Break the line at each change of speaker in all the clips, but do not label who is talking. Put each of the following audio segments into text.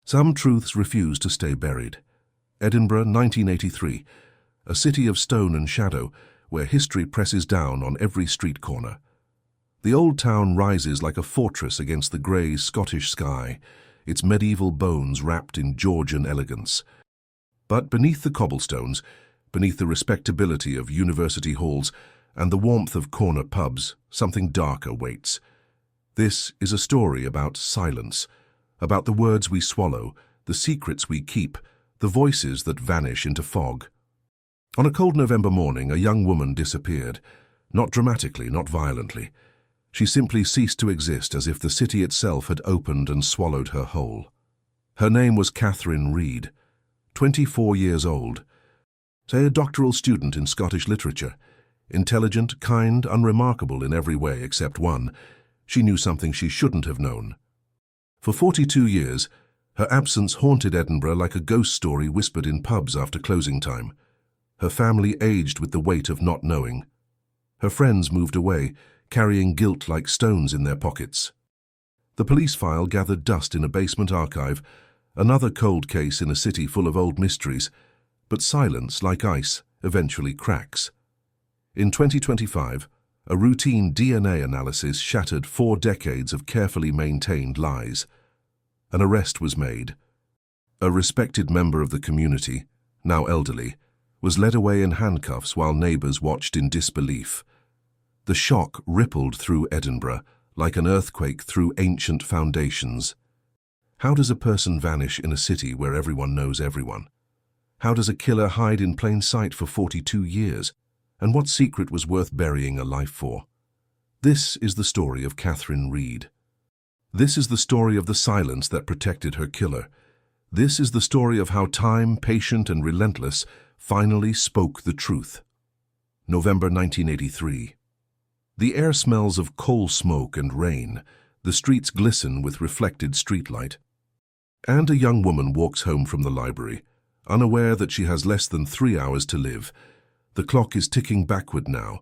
Some truths refuse to stay buried. Edinburgh, 1983, a city of stone and shadow where history presses down on every street corner. The old town rises like a fortress against the grey Scottish sky, its medieval bones wrapped in Georgian elegance. But beneath the cobblestones, beneath the respectability of university halls and the warmth of corner pubs, something darker waits. This is a story about silence, about the words we swallow, the secrets we keep, the voices that vanish into fog. On a cold November morning, a young woman disappeared, not dramatically, not violently. She simply ceased to exist, as if the city itself had opened and swallowed her whole. Her name was Catherine Reid, 24 years old. Say a doctoral student in Scottish literature. Intelligent, kind, unremarkable in every way except one. She knew something she shouldn't have known. For 42 years, her absence haunted Edinburgh like a ghost story whispered in pubs after closing time. Her family aged with the weight of not knowing. Her friends moved away, carrying guilt like stones in their pockets. The police file gathered dust in a basement archive, another cold case in a city full of old mysteries, but silence, like ice, eventually cracks. In 2025, a routine DNA analysis shattered 4 decades of carefully maintained lies. An arrest was made. A respected member of the community, now elderly, was led away in handcuffs while neighbours watched in disbelief. The shock rippled through Edinburgh like an earthquake through ancient foundations. How does a person vanish in a city where everyone knows everyone? How does a killer hide in plain sight for 42 years? And what secret was worth burying a life for? This is the story of Catherine Reid. This is the story of the silence that protected her killer. This is the story of how time, patient and relentless, finally spoke the truth. November 1983. The air smells of coal smoke and rain. The streets glisten with reflected streetlight. And a young woman walks home from the library, unaware that she has less than 3 hours to live. The clock is ticking backward now.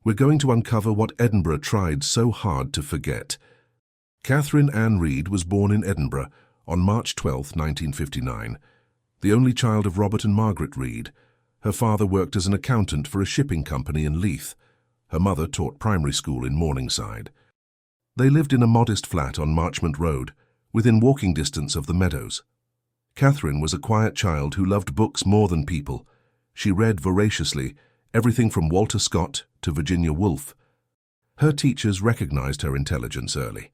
We're going to uncover what Edinburgh tried so hard to forget. Catherine Ann Reid was born in Edinburgh on March 12, 1959, the only child of Robert and Margaret Reid. Her father worked as an accountant for a shipping company in Leith. Her mother taught primary school in Morningside. They lived in a modest flat on Marchmont Road, within walking distance of the Meadows. Catherine was a quiet child who loved books more than people. She read voraciously, everything from Walter Scott to Virginia Woolf. Her teachers recognized her intelligence early.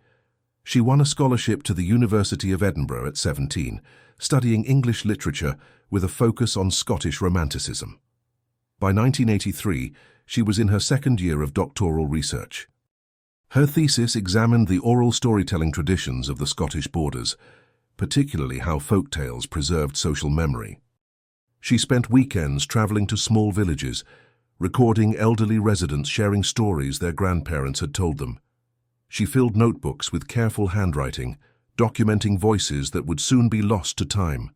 She won a scholarship to the University of Edinburgh at 17, studying English literature with a focus on Scottish Romanticism. By 1983, she was in her second year of doctoral research. Her thesis examined the oral storytelling traditions of the Scottish borders, particularly how folk tales preserved social memory. She spent weekends traveling to small villages, recording elderly residents sharing stories their grandparents had told them. She filled notebooks with careful handwriting, documenting voices that would soon be lost to time.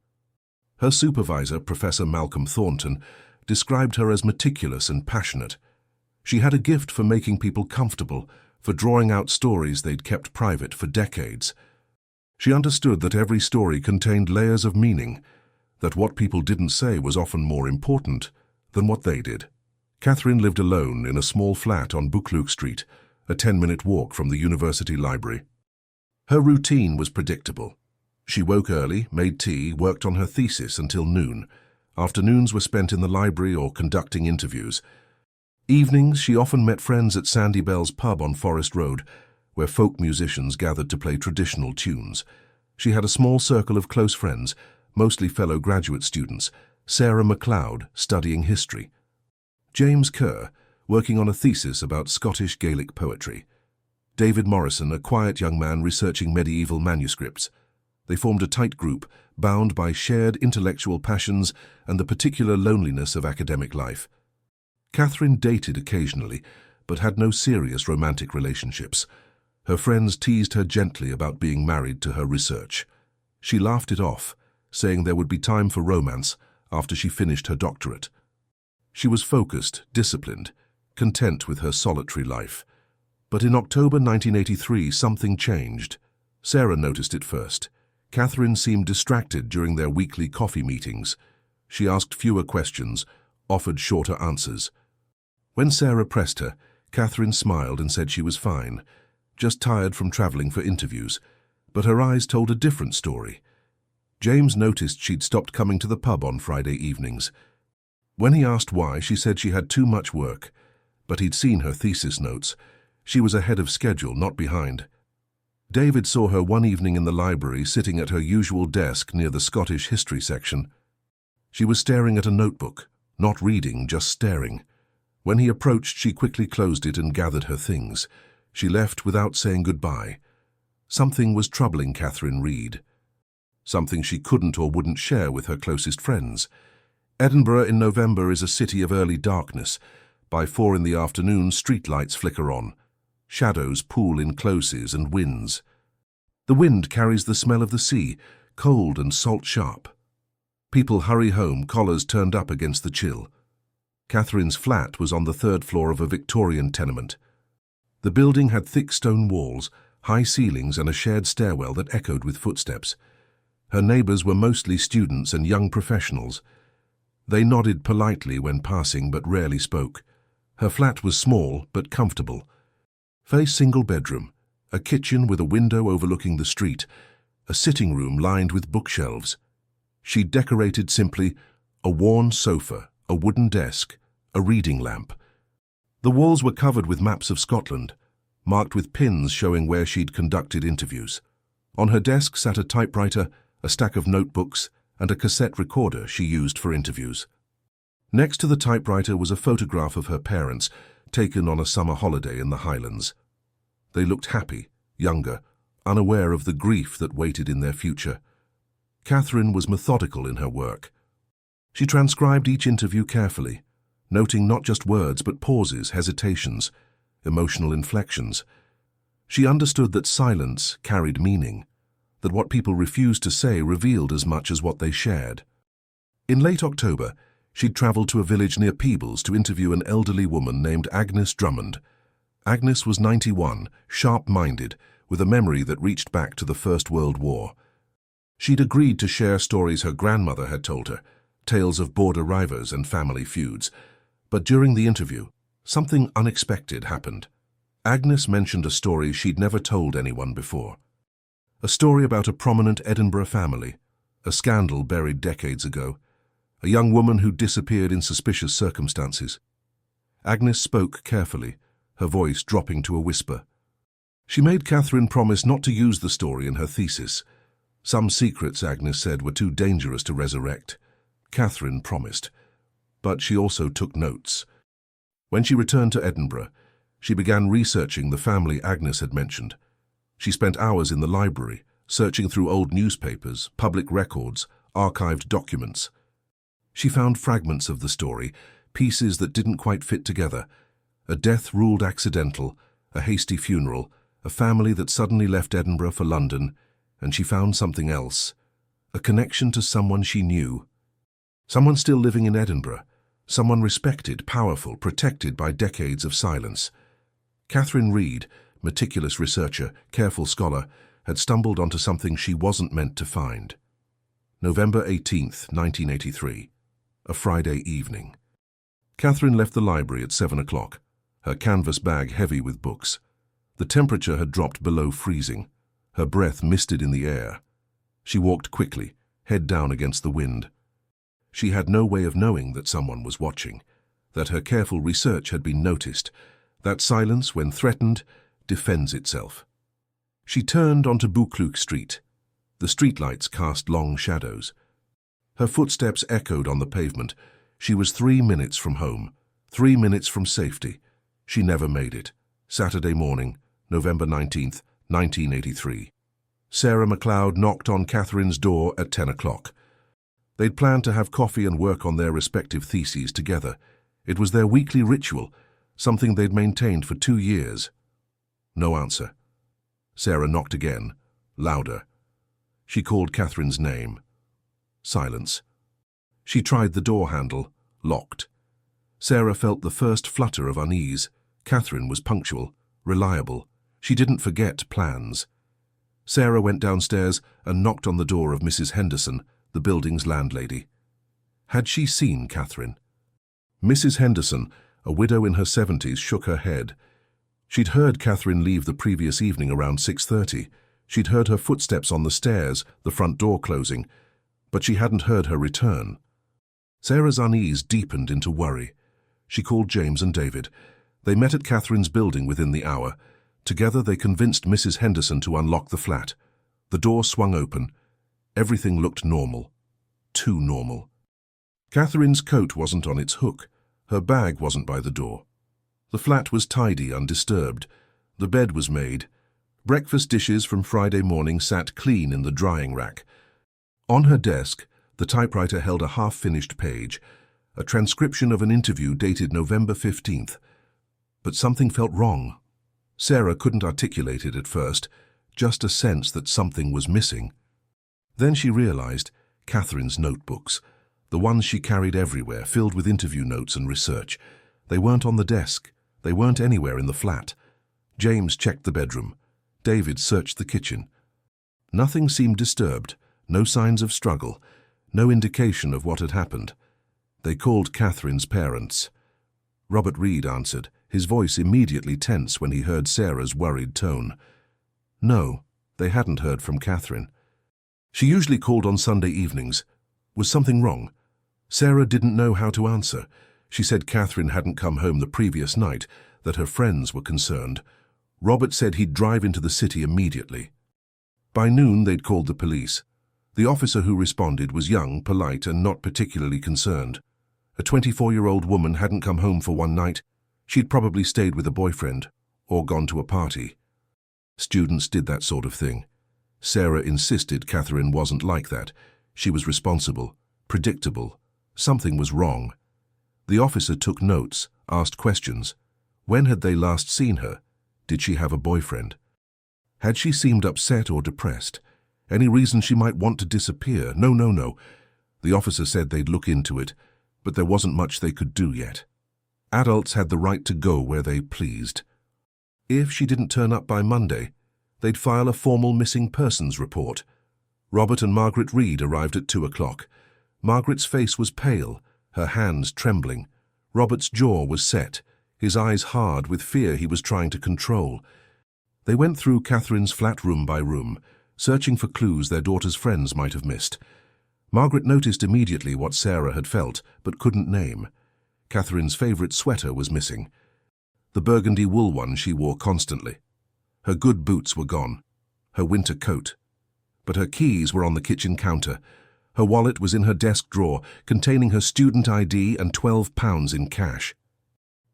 Her supervisor, Professor Malcolm Thornton, described her as meticulous and passionate. She had a gift for making people comfortable, for drawing out stories they'd kept private for decades. She understood that every story contained layers of meaning, that what people didn't say was often more important than what they did. Catherine lived alone in a small flat on Buccleuch Street, a 10-minute walk from the university library. Her routine was predictable. She woke early, made tea, worked on her thesis until noon. Afternoons were spent in the library or conducting interviews. Evenings, she often met friends at Sandy Bell's pub on Forest Road, where folk musicians gathered to play traditional tunes. She had a small circle of close friends, mostly fellow graduate students, Sarah MacLeod, studying history, James Kerr, working on a thesis about Scottish Gaelic poetry, David Morrison, a quiet young man researching medieval manuscripts. They formed a tight group, bound by shared intellectual passions and the particular loneliness of academic life. Catherine dated occasionally, but had no serious romantic relationships. Her friends teased her gently about being married to her research. She laughed it off, saying there would be time for romance after she finished her doctorate. She was focused, disciplined, content with her solitary life. But in October 1983, something changed. Sarah noticed it first. Catherine seemed distracted during their weekly coffee meetings. She asked fewer questions, offered shorter answers. When Sarah pressed her, Catherine smiled and said she was fine, just tired from travelling for interviews, but her eyes told a different story. James noticed she'd stopped coming to the pub on Friday evenings. When he asked why, she said she had too much work, but he'd seen her thesis notes. She was ahead of schedule, not behind. David saw her one evening in the library, sitting at her usual desk near the Scottish history section. She was staring at a notebook, not reading, just staring. When he approached, she quickly closed it and gathered her things. She left without saying goodbye. Something was troubling Catherine Reed. Something she couldn't or wouldn't share with her closest friends. Edinburgh in November is a city of early darkness. By 4 in the afternoon, streetlights flicker on. Shadows pool in closes and winds. The wind carries the smell of the sea, cold and salt-sharp. People hurry home, collars turned up against the chill. Catherine's flat was on the 3rd floor of a Victorian tenement. The building had thick stone walls, high ceilings and a shared stairwell that echoed with footsteps. Her neighbours were mostly students and young professionals. They nodded politely when passing but rarely spoke. Her flat was small but comfortable. A single bedroom, a kitchen with a window overlooking the street, a sitting room lined with bookshelves. She decorated simply: a worn sofa, a wooden desk, a reading lamp. The walls were covered with maps of Scotland, marked with pins showing where she'd conducted interviews. On her desk sat a typewriter, a stack of notebooks, and a cassette recorder she used for interviews. Next to the typewriter was a photograph of her parents, taken on a summer holiday in the Highlands. They looked happy, younger, unaware of the grief that waited in their future. Catherine was methodical in her work. She transcribed each interview carefully, noting not just words but pauses, hesitations, emotional inflections. She understood that silence carried meaning, that what people refused to say revealed as much as what they shared. In late October, she'd travelled to a village near Peebles to interview an elderly woman named Agnes Drummond. Agnes was 91, sharp-minded, with a memory that reached back to the First World War. She'd agreed to share stories her grandmother had told her, tales of border rivals and family feuds. But during the interview, something unexpected happened. Agnes mentioned a story she'd never told anyone before. A story about a prominent Edinburgh family, a scandal buried decades ago, a young woman who disappeared in suspicious circumstances. Agnes spoke carefully, her voice dropping to a whisper. She made Catherine promise not to use the story in her thesis. Some secrets, Agnes said, were too dangerous to resurrect. Catherine promised. But she also took notes. When she returned to Edinburgh, she began researching the family Agnes had mentioned. She spent hours in the library, searching through old newspapers, public records, archived documents. She found fragments of the story, pieces that didn't quite fit together. A death ruled accidental, a hasty funeral, a family that suddenly left Edinburgh for London, and she found something else, a connection to someone she knew. Someone still living in Edinburgh, someone respected, powerful, protected by decades of silence. Catherine Reed, meticulous researcher, careful scholar, had stumbled onto something she wasn't meant to find. November 18th, 1983, a Friday evening. Catherine left the library at 7 o'clock, her canvas bag heavy with books. The temperature had dropped below freezing. Her breath misted in the air. She walked quickly, head down against the wind. She had no way of knowing that someone was watching, that her careful research had been noticed, that silence, when threatened, defends itself. She turned onto Buccleuch Street. The streetlights cast long shadows. Her footsteps echoed on the pavement. She was 3 minutes from home, 3 minutes from safety. She never made it. Saturday morning, November 19th, 1983. Sarah MacLeod knocked on Catherine's door at 10 o'clock. They'd planned to have coffee and work on their respective theses together. It was their weekly ritual, something they'd maintained for 2 years. No answer. Sarah knocked again, louder. She called Catherine's name. Silence. She tried the door handle, locked. Sarah felt the first flutter of unease. Catherine was punctual, reliable. She didn't forget plans. Sarah went downstairs and knocked on the door of Mrs. Henderson, the building's landlady. Had she seen Catherine? Mrs. Henderson, a widow in her 70s, shook her head. She'd heard Catherine leave the previous evening around 6:30. She'd heard her footsteps on the stairs, the front door closing, but she hadn't heard her return. Sarah's unease deepened into worry. She called James and David. They met at Catherine's building within the hour. Together they convinced Mrs. Henderson to unlock the flat. The door swung open. Everything looked normal. Too normal. Catherine's coat wasn't on its hook. Her bag wasn't by the door. The flat was tidy, undisturbed. The bed was made. Breakfast dishes from Friday morning sat clean in the drying rack. On her desk, the typewriter held a half-finished page, a transcription of an interview dated November 15th. But something felt wrong. Sarah couldn't articulate it at first, just a sense that something was missing. Then she realized Catherine's notebooks, the ones she carried everywhere, filled with interview notes and research. They weren't on the desk. They weren't anywhere in the flat. James checked the bedroom. David searched the kitchen. Nothing seemed disturbed, no signs of struggle, no indication of what had happened. They called Catherine's parents. Robert Reed answered, his voice immediately tense when he heard Sarah's worried tone. No, they hadn't heard from Catherine. She usually called on Sunday evenings. Was something wrong? Sarah didn't know how to answer. She said Catherine hadn't come home the previous night, that her friends were concerned. Robert said he'd drive into the city immediately. By noon, they'd called the police. The officer who responded was young, polite, and not particularly concerned. A 24-year-old woman hadn't come home for one night. She'd probably stayed with a boyfriend or gone to a party. Students did that sort of thing. Sarah insisted Catherine wasn't like that. She was responsible, predictable. Something was wrong. The officer took notes, asked questions. When had they last seen her? Did she have a boyfriend? Had she seemed upset or depressed? Any reason she might want to disappear? No. The officer said they'd look into it, but there wasn't much they could do yet. Adults had the right to go where they pleased. If she didn't turn up by Monday, they'd file a formal missing persons report. Robert and Margaret Reed arrived at 2 o'clock. Margaret's face was pale, her hands trembling. Robert's jaw was set, his eyes hard with fear he was trying to control. They went through Catherine's flat room by room, searching for clues their daughter's friends might have missed. Margaret noticed immediately what Sarah had felt, but couldn't name. Catherine's favourite sweater was missing, the burgundy wool one she wore constantly. Her good boots were gone, her winter coat. But her keys were on the kitchen counter. Her wallet was in her desk drawer, containing her student ID and £12 in cash.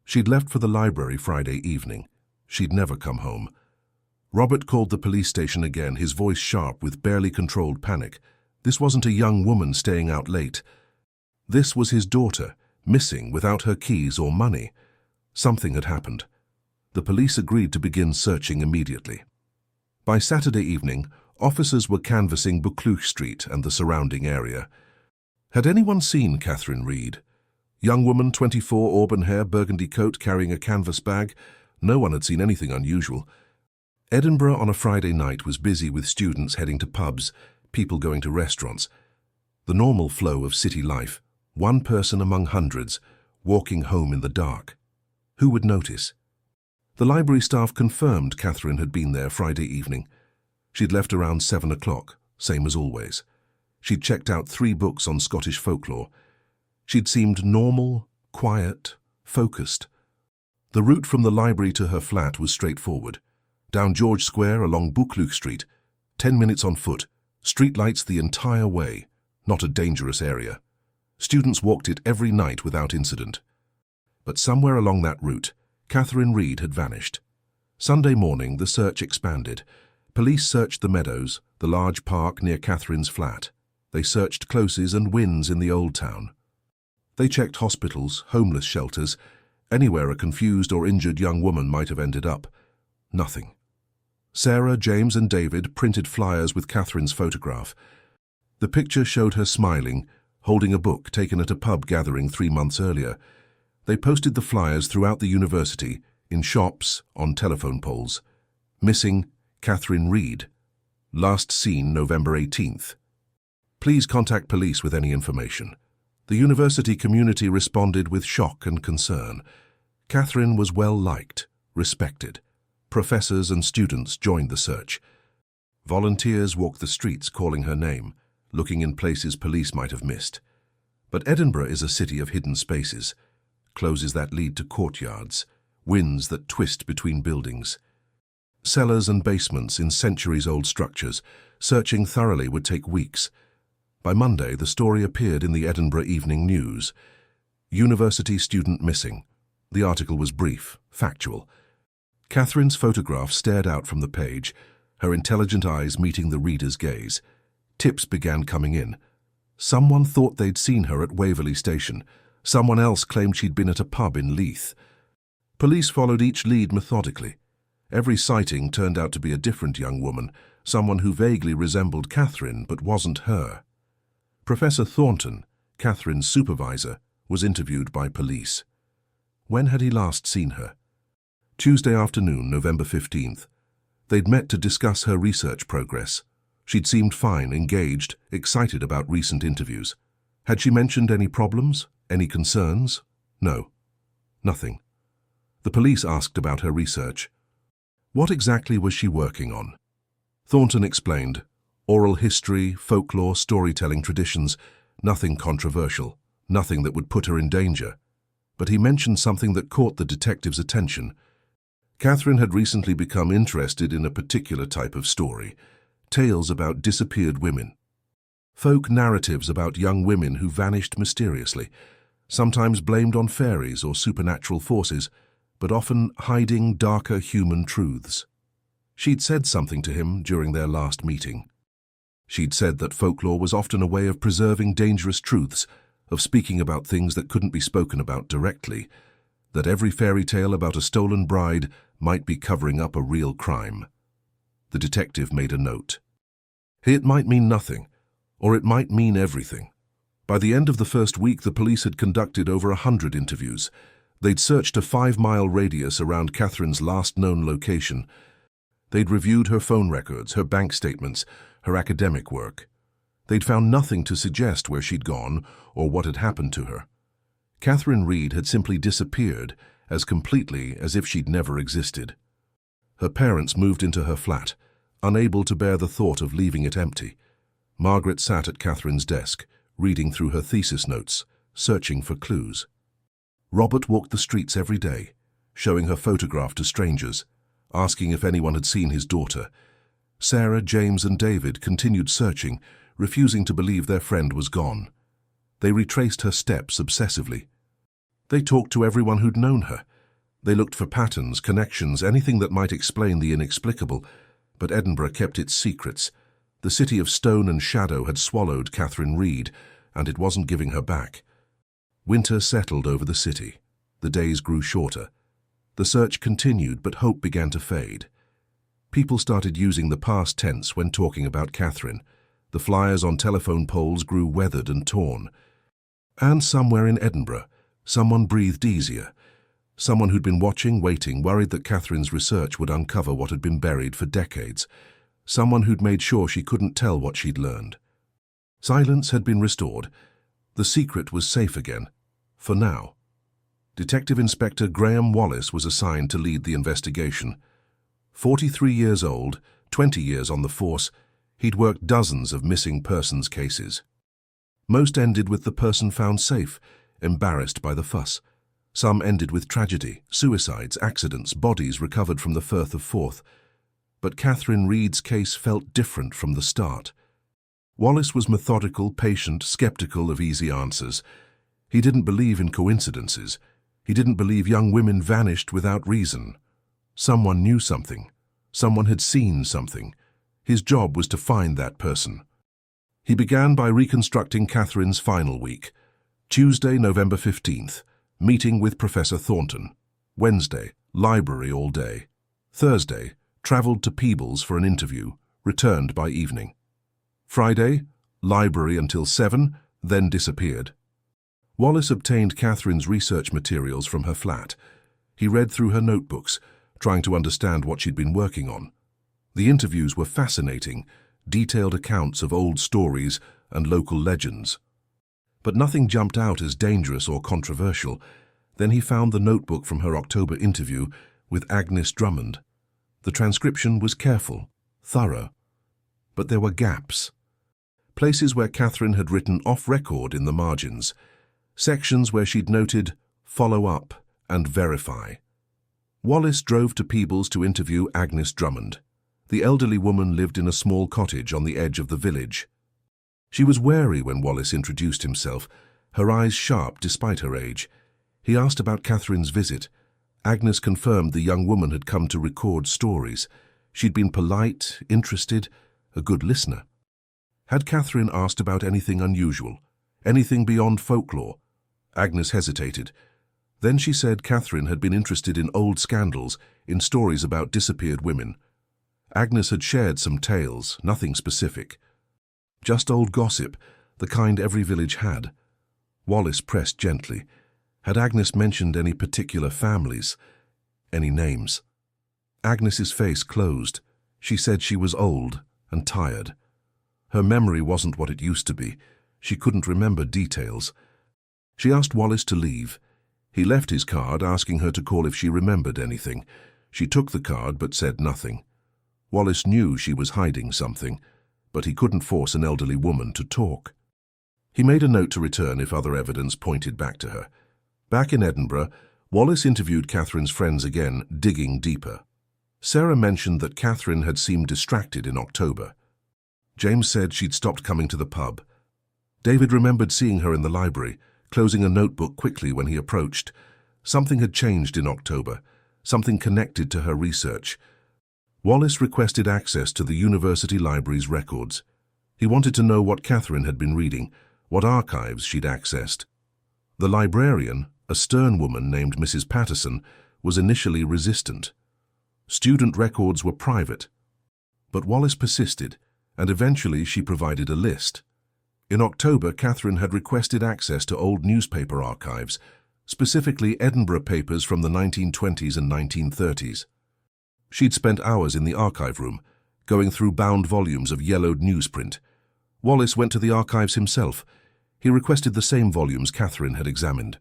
She'd left for the library Friday evening. She'd never come home. Robert called the police station again, his voice sharp with barely controlled panic. This wasn't a young woman staying out late. This was his daughter, missing without her keys or money. Something had happened. The police agreed to begin searching immediately. By Saturday evening, officers were canvassing Buccleuch Street and the surrounding area. Had anyone seen Catherine Reed? Young woman, 24, auburn hair, burgundy coat, carrying a canvas bag. No one had seen anything unusual. Edinburgh on a Friday night was busy with students heading to pubs, people going to restaurants. The normal flow of city life, one person among hundreds, walking home in the dark. Who would notice? The library staff confirmed Catherine had been there Friday evening. She'd left around 7 o'clock, same as always. She'd checked out 3 books on Scottish folklore. She'd seemed normal, quiet, focused. The route from the library to her flat was straightforward. Down George Square along Buccleuch Street, 10 minutes on foot, streetlights the entire way, not a dangerous area. Students walked it every night without incident. But somewhere along that route, Catherine Reed had vanished. Sunday morning, the search expanded. Police searched the meadows, the large park near Catherine's flat. They searched closes and wynns in the old town. They checked hospitals, homeless shelters, anywhere a confused or injured young woman might have ended up. Nothing. Sarah, James and David printed flyers with Catherine's photograph. The picture showed her smiling, holding a book taken at a pub gathering 3 months earlier. They posted the flyers throughout the university, in shops, on telephone poles. Missing Catherine Reed. Last seen November 18th. Please contact police with any information. The university community responded with shock and concern. Catherine was well liked, respected. Professors and students joined the search. Volunteers walked the streets calling her name, looking in places police might have missed. But Edinburgh is a city of hidden spaces, closes that lead to courtyards, winds that twist between buildings. Cellars and basements in centuries-old structures, searching thoroughly would take weeks. By Monday, the story appeared in the Edinburgh Evening News. University student missing. The article was brief, factual. Catherine's photograph stared out from the page, her intelligent eyes meeting the reader's gaze. Tips began coming in. Someone thought they'd seen her at Waverley Station. Someone else claimed she'd been at a pub in Leith. Police followed each lead methodically. Every sighting turned out to be a different young woman, someone who vaguely resembled Catherine but wasn't her. Professor Thornton, Catherine's supervisor, was interviewed by police. When had he last seen her? Tuesday afternoon, November 15th. They'd met to discuss her research progress. She'd seemed fine, engaged, excited about recent interviews. Had she mentioned any problems? Any concerns? No. Nothing. The police asked about her research. What exactly was she working on? Thornton explained. Oral history, folklore, storytelling traditions, nothing controversial, nothing that would put her in danger. But he mentioned something that caught the detective's attention. Catherine had recently become interested in a particular type of story, tales about disappeared women. Folk narratives about young women who vanished mysteriously, sometimes blamed on fairies or supernatural forces, but often hiding darker human truths. She'd said something to him during their last meeting. She'd said that folklore was often a way of preserving dangerous truths, of speaking about things that couldn't be spoken about directly, that every fairy tale about a stolen bride might be covering up a real crime. The detective made a note. It might mean nothing, or it might mean everything. By the end of the first week, the police had conducted over 100 interviews. They'd searched a 5-mile radius around Catherine's last known location. They'd reviewed her phone records, her bank statements, her academic work. They'd found nothing to suggest where she'd gone or what had happened to her. Catherine Reed had simply disappeared as completely as if she'd never existed. Her parents moved into her flat, unable to bear the thought of leaving it empty. Margaret sat at Catherine's desk, reading through her thesis notes, searching for clues. Robert walked the streets every day, showing her photograph to strangers, asking if anyone had seen his daughter. Sarah, James, and David continued searching, refusing to believe their friend was gone. They retraced her steps obsessively. They talked to everyone who'd known her. They looked for patterns, connections, anything that might explain the inexplicable, but Edinburgh kept its secrets. The city of stone and shadow had swallowed Catherine Reed, and it wasn't giving her back. Winter settled over the city. The days grew shorter. The search continued, but hope began to fade. People started using the past tense when talking about Catherine. The flyers on telephone poles grew weathered and torn. And somewhere in Edinburgh, someone breathed easier. Someone who'd been watching, waiting, worried that Catherine's research would uncover what had been buried for decades. Someone who'd made sure she couldn't tell what she'd learned. Silence had been restored. The secret was safe again, for now. Detective Inspector Graham Wallace was assigned to lead the investigation. 43 years old, 20 years on the force, he'd worked dozens of missing persons cases. Most ended with the person found safe, embarrassed by the fuss. Some ended with tragedy, suicides, accidents, bodies recovered from the Firth of Forth. But Catherine Reed's case felt different from the start. Wallace was methodical, patient, skeptical of easy answers. He didn't believe in coincidences. He didn't believe young women vanished without reason. Someone knew something. Someone had seen something. His job was to find that person. He began by reconstructing Catherine's final week. Tuesday, November 15th, meeting with Professor Thornton. Wednesday, library all day. Thursday, travelled to Peebles for an interview, returned by evening. Friday, library until 7, then disappeared. Wallace obtained Catherine's research materials from her flat. He read through her notebooks, trying to understand what she'd been working on. The interviews were fascinating, detailed accounts of old stories and local legends. But nothing jumped out as dangerous or controversial. Then he found the notebook from her October interview with Agnes Drummond. The transcription was careful, thorough, but there were gaps. Places where Catherine had written off-record in the margins, sections where she'd noted follow up and verify. Wallace drove to Peebles to interview Agnes Drummond. The elderly woman lived in a small cottage on the edge of the village. She was wary when Wallace introduced himself, her eyes sharp despite her age. He asked about Catherine's visit. Agnes confirmed the young woman had come to record stories. She'd been polite, interested, a good listener. Had Catherine asked about anything unusual, anything beyond folklore? Agnes hesitated. Then she said Catherine had been interested in old scandals, in stories about disappeared women. Agnes had shared some tales, nothing specific. Just old gossip, the kind every village had. Wallace pressed gently. Had Agnes mentioned any particular families, any names? Agnes's face closed. She said she was old and tired. Her memory wasn't what it used to be. She couldn't remember details. She asked Wallace to leave. He left his card, asking her to call if she remembered anything. She took the card but said nothing. Wallace knew she was hiding something, but he couldn't force an elderly woman to talk. He made a note to return if other evidence pointed back to her. Back in Edinburgh, Wallace interviewed Catherine's friends again, digging deeper. Sarah mentioned that Catherine had seemed distracted in October. James said she'd stopped coming to the pub. David remembered seeing her in the library, closing a notebook quickly when he approached. Something had changed in October, something connected to her research. Wallace requested access to the university library's records. He wanted to know what Catherine had been reading, what archives she'd accessed. The librarian, a stern woman named Mrs. Patterson, was initially resistant. Student records were private. But Wallace persisted, and eventually she provided a list. In October, Catherine had requested access to old newspaper archives, specifically Edinburgh papers from the 1920s and 1930s. She'd spent hours in the archive room, going through bound volumes of yellowed newsprint. Wallace went to the archives himself. He requested the same volumes Catherine had examined.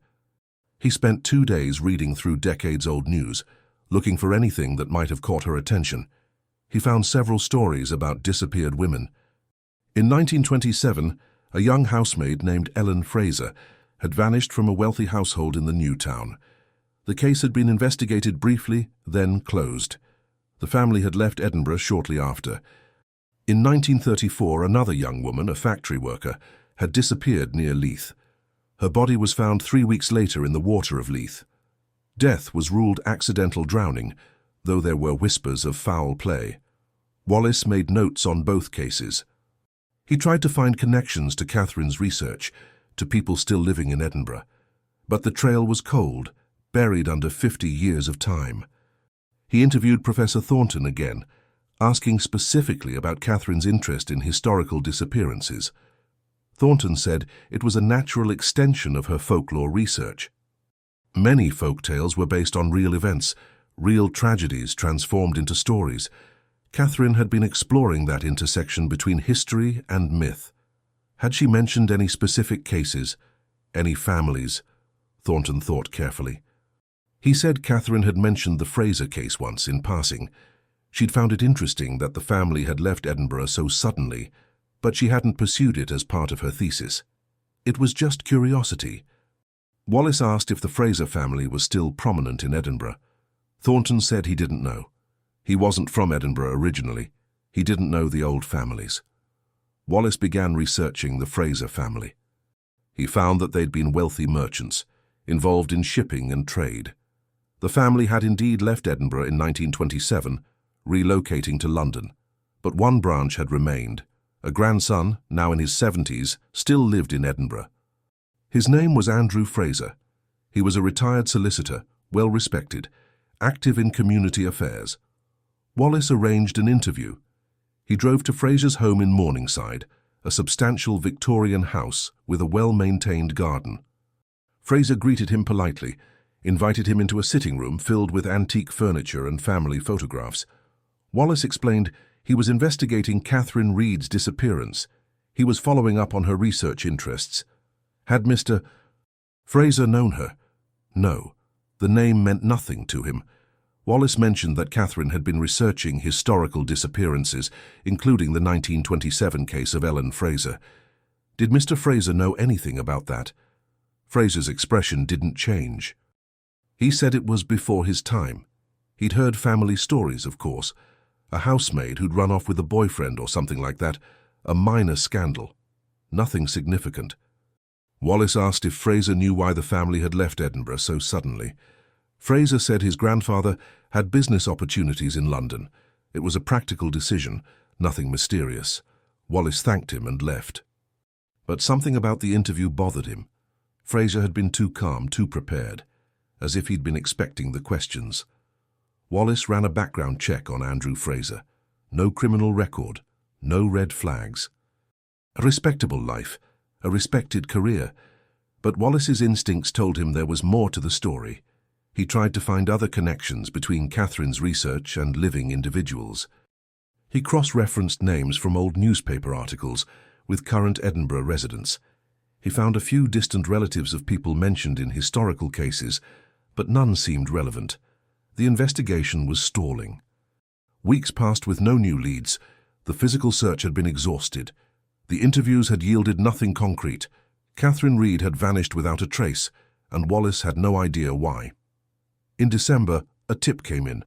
He spent 2 days reading through decades-old news, looking for anything that might have caught her attention. He found several stories about disappeared women. In 1927, a young housemaid named Ellen Fraser had vanished from a wealthy household in the new town. The case had been investigated briefly, then closed. The family had left Edinburgh shortly after. In 1934, another young woman, a factory worker, had disappeared near Leith. Her body was found 3 weeks later in the water of Leith. Death was ruled accidental drowning, though there were whispers of foul play. Wallace made notes on both cases. He tried to find connections to Catherine's research, to people still living in Edinburgh. But the trail was cold, buried under 50 years of time. He interviewed Professor Thornton again, asking specifically about Catherine's interest in historical disappearances. Thornton said it was a natural extension of her folklore research. Many folk tales were based on real events, real tragedies transformed into stories. Catherine had been exploring that intersection between history and myth. Had she mentioned any specific cases, any families? Thornton thought carefully. He said Catherine had mentioned the Fraser case once in passing. She'd found it interesting that the family had left Edinburgh so suddenly, but she hadn't pursued it as part of her thesis. It was just curiosity. Wallace asked if the Fraser family was still prominent in Edinburgh. Thornton said he didn't know. He wasn't from Edinburgh originally. He didn't know the old families. Wallace began researching the Fraser family. He found that they'd been wealthy merchants, involved in shipping and trade. The family had indeed left Edinburgh in 1927, relocating to London. But one branch had remained. A grandson, now in his 70s, still lived in Edinburgh. His name was Andrew Fraser. He was a retired solicitor, well respected, active in community affairs. Wallace arranged an interview. He drove to Fraser's home in Morningside, a substantial Victorian house with a well-maintained garden. Fraser greeted him politely, invited him into a sitting room filled with antique furniture and family photographs. Wallace explained He was investigating Catherine Reed's disappearance. He was following up on her research interests. Had Mr. Fraser known her? No. The name meant nothing to him. Wallace mentioned that Catherine had been researching historical disappearances, including the 1927 case of Ellen Fraser. Did Mr. Fraser know anything about that? Fraser's expression didn't change. He said it was before his time. He'd heard family stories, of course. A housemaid who'd run off with a boyfriend or something like that. A minor scandal. Nothing significant. Wallace asked if Fraser knew why the family had left Edinburgh so suddenly. Fraser said his grandfather had business opportunities in London. It was a practical decision, nothing mysterious. Wallace thanked him and left. But something about the interview bothered him. Fraser had been too calm, too prepared, as if he'd been expecting the questions. Wallace ran a background check on Andrew Fraser. No criminal record, no red flags. A respectable life, a respected career. But Wallace's instincts told him there was more to the story. He tried to find other connections between Catherine's research and living individuals. He cross-referenced names from old newspaper articles with current Edinburgh residents. He found a few distant relatives of people mentioned in historical cases, but none seemed relevant. The investigation was stalling. Weeks passed with no new leads. The physical search had been exhausted. The interviews had yielded nothing concrete. Catherine Reed had vanished without a trace, and Wallace had no idea why. In December, a tip came in.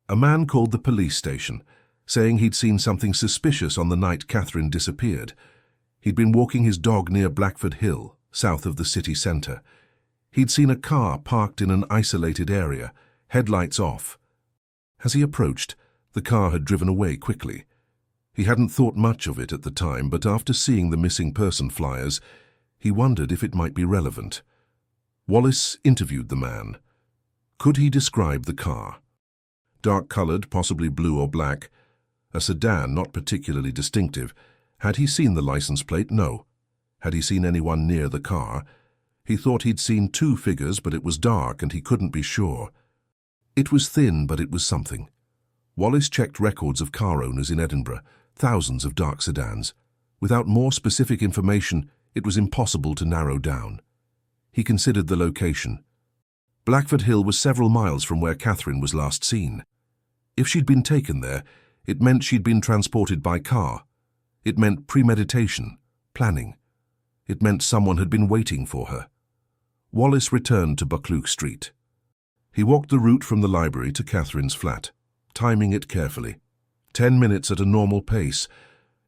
A man called the police station, saying he'd seen something suspicious on the night Catherine disappeared. He'd been walking his dog near Blackford Hill, south of the city centre. He'd seen a car parked in an isolated area, headlights off. As he approached, the car had driven away quickly. He hadn't thought much of it at the time, but after seeing the missing person flyers, he wondered if it might be relevant. Wallace interviewed the man. Could he describe the car? Dark-coloured, possibly blue or black. A sedan, not particularly distinctive. Had he seen the license plate? No. Had he seen anyone near the car? He thought he'd seen two figures, but it was dark and he couldn't be sure. It was thin, but it was something. Wallace checked records of car owners in Edinburgh, thousands of dark sedans. Without more specific information, it was impossible to narrow down. He considered the location. Blackford Hill was several miles from where Catherine was last seen. If she'd been taken there, it meant she'd been transported by car. It meant premeditation, planning. It meant someone had been waiting for her. Wallace returned to Buccleuch Street. He walked the route from the library to Catherine's flat, timing it carefully. 10 minutes at a normal pace.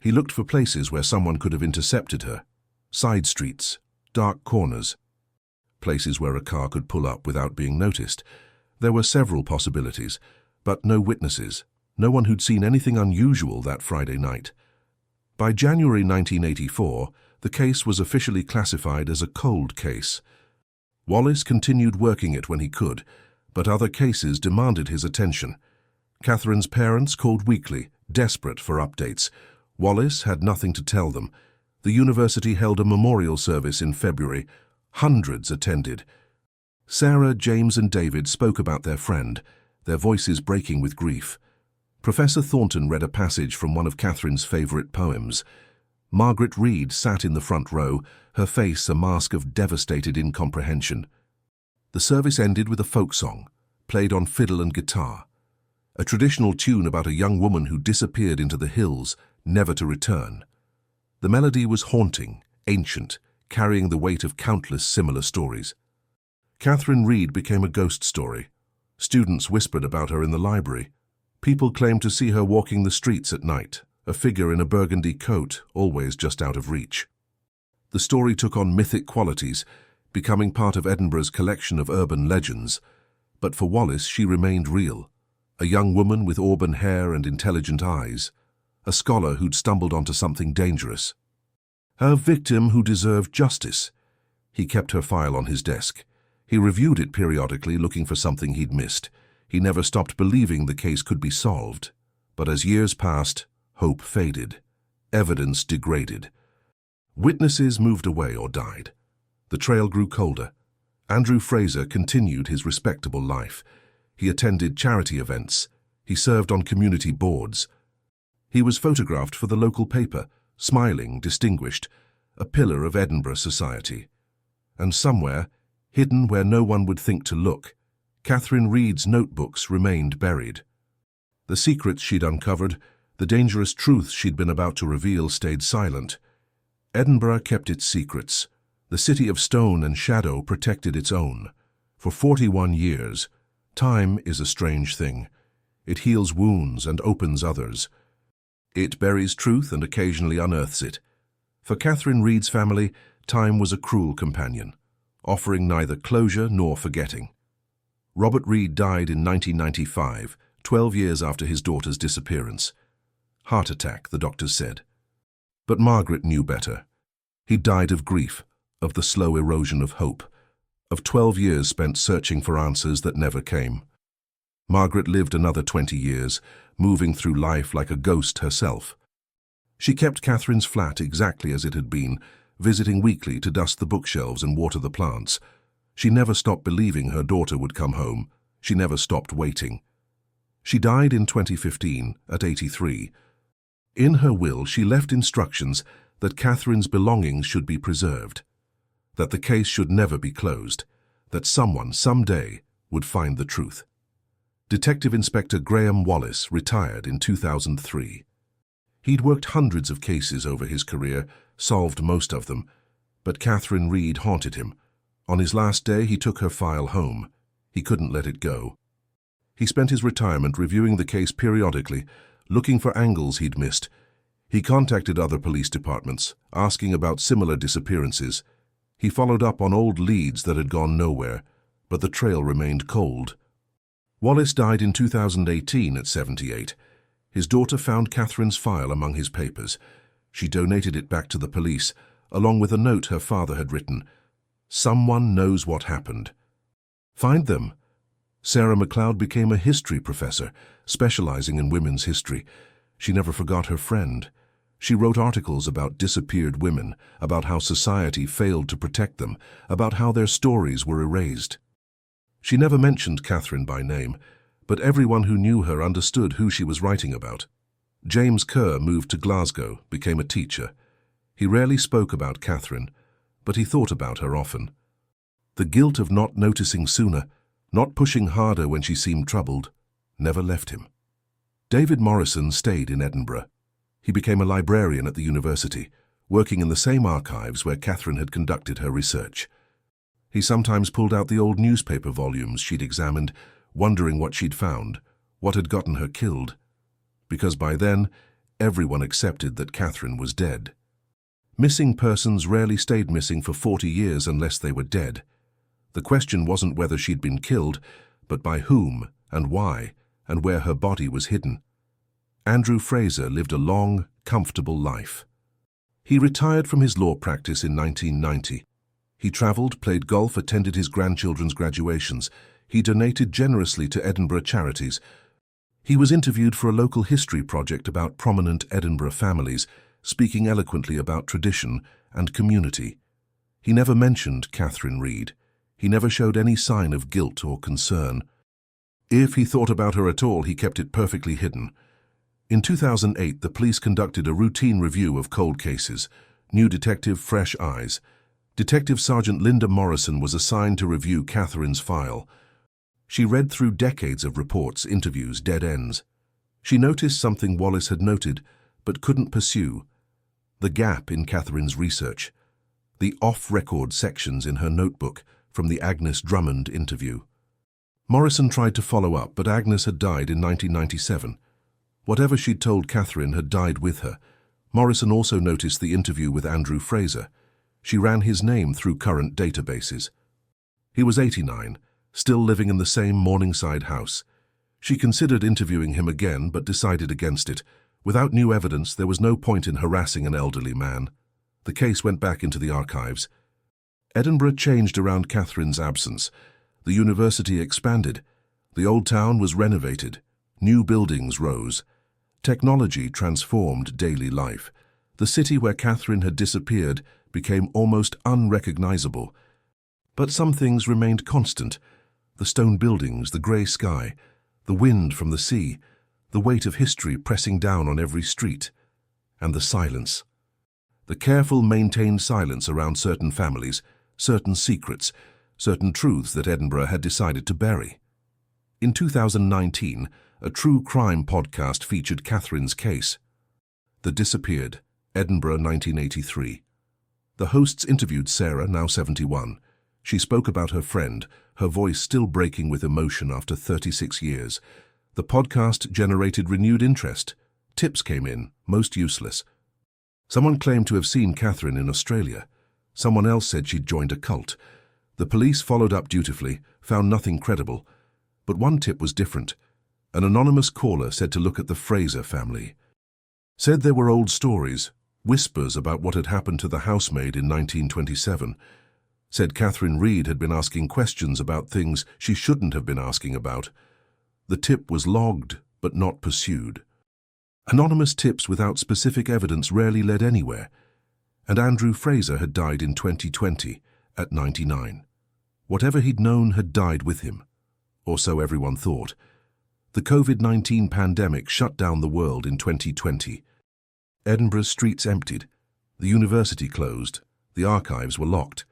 He looked for places where someone could have intercepted her. Side streets, dark corners. Places where a car could pull up without being noticed. There were several possibilities, but no witnesses, no one who'd seen anything unusual that Friday night. By January 1984, the case was officially classified as a cold case. Wallace continued working it when he could, but other cases demanded his attention. Catherine's parents called weekly, desperate for updates. Wallace had nothing to tell them. The university held a memorial service in February. Hundreds attended. Sarah, James and David spoke about their friend, their voices breaking with grief. Professor Thornton read a passage from one of Catherine's favourite poems. Margaret Reed sat in the front row, her face a mask of devastated incomprehension. The service ended with a folk song, played on fiddle and guitar. A traditional tune about a young woman who disappeared into the hills, never to return. The melody was haunting, ancient, carrying the weight of countless similar stories. Catherine Reed became a ghost story. Students whispered about her in the library. People claimed to see her walking the streets at night, a figure in a burgundy coat, always just out of reach. The story took on mythic qualities, becoming part of Edinburgh's collection of urban legends. But for Wallace, she remained real. A young woman with auburn hair and intelligent eyes. A scholar who'd stumbled onto something dangerous. A victim who deserved justice. He kept her file on his desk. He reviewed it periodically, looking for something he'd missed. He never stopped believing the case could be solved. But as years passed, hope faded. Evidence degraded. Witnesses moved away or died. The trail grew colder. Andrew Fraser continued his respectable life. He attended charity events. He served on community boards. He was photographed for the local paper, smiling, distinguished, a pillar of Edinburgh society. And somewhere, hidden where no one would think to look, Catherine Reed's notebooks remained buried. The secrets she'd uncovered, the dangerous truths she'd been about to reveal, stayed silent. Edinburgh kept its secrets. The city of stone and shadow protected its own. For 41 years, time is a strange thing. It heals wounds and opens others. It buries truth and occasionally unearths it. For Catherine Reed's family, time was a cruel companion, offering neither closure nor forgetting. Robert Reed died in 1995, 12 years after his daughter's disappearance. Heart attack, the doctors said. But Margaret knew better. He died of grief, of the slow erosion of hope, of 12 years spent searching for answers that never came. Margaret lived another 20 years, moving through life like a ghost herself. She kept Catherine's flat exactly as it had been, visiting weekly to dust the bookshelves and water the plants. She never stopped believing her daughter would come home. She never stopped waiting. She died in 2015, at 83. In her will, she left instructions that Catherine's belongings should be preserved, that the case should never be closed, that someone, someday, would find the truth. Detective Inspector Graham Wallace retired in 2003. He'd worked hundreds of cases over his career, solved most of them, but Catherine Reed haunted him. On his last day, he took her file home. He couldn't let it go. He spent his retirement reviewing the case periodically, looking for angles he'd missed. He contacted other police departments, asking about similar disappearances. He followed up on old leads that had gone nowhere, but the trail remained cold. Wallace died in 2018 at 78. His daughter found Catherine's file among his papers. She donated it back to the police, along with a note her father had written. "Someone knows what happened. Find them." Sarah McLeod became a history professor, specializing in women's history. She never forgot her friend. She wrote articles about disappeared women, about how society failed to protect them, about how their stories were erased. She never mentioned Catherine by name, but everyone who knew her understood who she was writing about. James Kerr moved to Glasgow, became a teacher. He rarely spoke about Catherine, but he thought about her often. The guilt of not noticing sooner, not pushing harder when she seemed troubled, never left him. David Morrison stayed in Edinburgh. He became a librarian at the university, working in the same archives where Catherine had conducted her research. He sometimes pulled out the old newspaper volumes she'd examined, wondering what she'd found, what had gotten her killed. Because by then, everyone accepted that Catherine was dead. Missing persons rarely stayed missing for 40 years unless they were dead. The question wasn't whether she'd been killed, but by whom and why, and where her body was hidden. Andrew Fraser lived a long, comfortable life. He retired from his law practice in 1990. He traveled, played golf, attended his grandchildren's graduations. He donated generously to Edinburgh charities. He was interviewed for a local history project about prominent Edinburgh families, speaking eloquently about tradition and community. He never mentioned Catherine Reed. He never showed any sign of guilt or concern. If he thought about her at all, he kept it perfectly hidden. In 2008, the police conducted a routine review of cold cases. New detective, fresh eyes. Detective Sergeant Linda Morrison was assigned to review Catherine's file. She read through decades of reports, interviews, dead ends. She noticed something Wallace had noted, but couldn't pursue. The gap in Catherine's research. The off-record sections in her notebook from the Agnes Drummond interview. Morrison tried to follow up, but Agnes had died in 1997. Whatever she'd told Catherine had died with her. Morrison also noticed the interview with Andrew Fraser. She ran his name through current databases. He was 89, still living in the same Morningside house. She considered interviewing him again, but decided against it. Without new evidence, there was no point in harassing an elderly man. The case went back into the archives. Edinburgh changed around Catherine's absence. The university expanded. The old town was renovated. New buildings rose. Technology transformed daily life. The city where Catherine had disappeared became almost unrecognizable. But some things remained constant. The stone buildings, the grey sky, the wind from the sea, the weight of history pressing down on every street, and the silence. The careful, maintained silence around certain families, certain secrets, certain truths that Edinburgh had decided to bury. In 2019, a true crime podcast featured Catherine's case. The Disappeared, Edinburgh 1983. The hosts interviewed Sarah, now 71. She spoke about her friend, her voice still breaking with emotion after 36 years. The podcast generated renewed interest. Tips came in, most useless. Someone claimed to have seen Catherine in Australia. Someone else said she'd joined a cult. The police followed up dutifully, found nothing credible. But one tip was different. An anonymous caller said to look at the Fraser family. Said there were old stories, whispers about what had happened to the housemaid in 1927. Said Catherine Reid had been asking questions about things she shouldn't have been asking about. The tip was logged, but not pursued. Anonymous tips without specific evidence rarely led anywhere. And Andrew Fraser had died in 2020, at 99. Whatever he'd known had died with him. Or so everyone thought. The COVID-19 pandemic shut down the world in 2020. Edinburgh's streets emptied. The university closed. The archives were locked.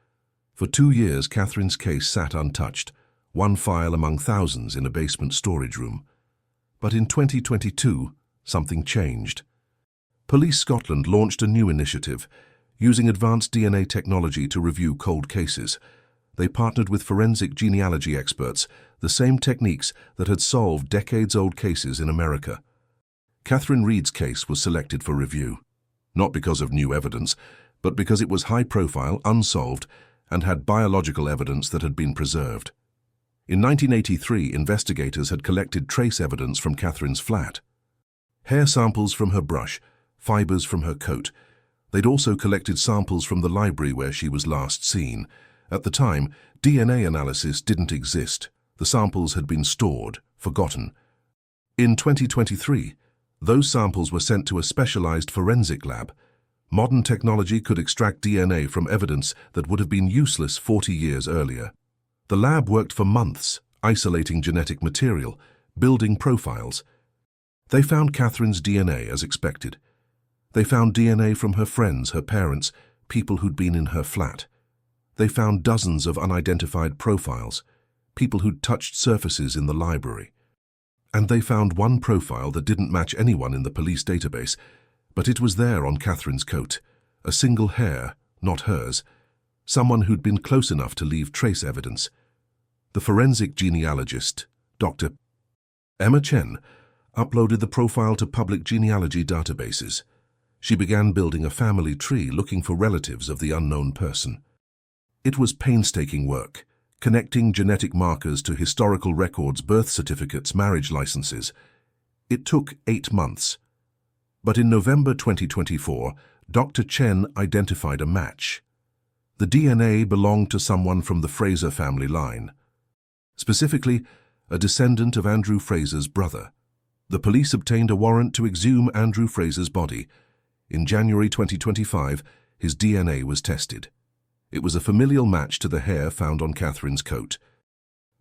For 2 years, Catherine's case sat untouched, one file among thousands in a basement storage room. But in 2022, something changed. Police Scotland launched a new initiative, using advanced DNA technology to review cold cases. They partnered with forensic genealogy experts, the same techniques that had solved decades-old cases in America. Catherine Reid's case was selected for review, not because of new evidence, but because it was high-profile, unsolved, and had biological evidence that had been preserved. In 1983, investigators had collected trace evidence from Catherine's flat. Hair samples from her brush, fibers from her coat. They'd also collected samples from the library where she was last seen. At the time, DNA analysis didn't exist. The samples had been stored, forgotten. In 2023, those samples were sent to a specialized forensic lab. Modern technology could extract DNA from evidence that would have been useless 40 years earlier. The lab worked for months, isolating genetic material, building profiles. They found Catherine's DNA as expected. They found DNA from her friends, her parents, people who'd been in her flat. They found dozens of unidentified profiles, people who'd touched surfaces in the library. And they found one profile that didn't match anyone in the police database, but it was there on Catherine's coat, a single hair, not hers, someone who'd been close enough to leave trace evidence. The forensic genealogist, Dr. Emma Chen, uploaded the profile to public genealogy databases. She began building a family tree looking for relatives of the unknown person. It was painstaking work, connecting genetic markers to historical records, birth certificates, marriage licenses. It took 8 months. But in November 2024, Dr. Chen identified a match. The DNA belonged to someone from the Fraser family line. Specifically, a descendant of Andrew Fraser's brother. The police obtained a warrant to exhume Andrew Fraser's body. In January 2025, his DNA was tested. It was a familial match to the hair found on Catherine's coat.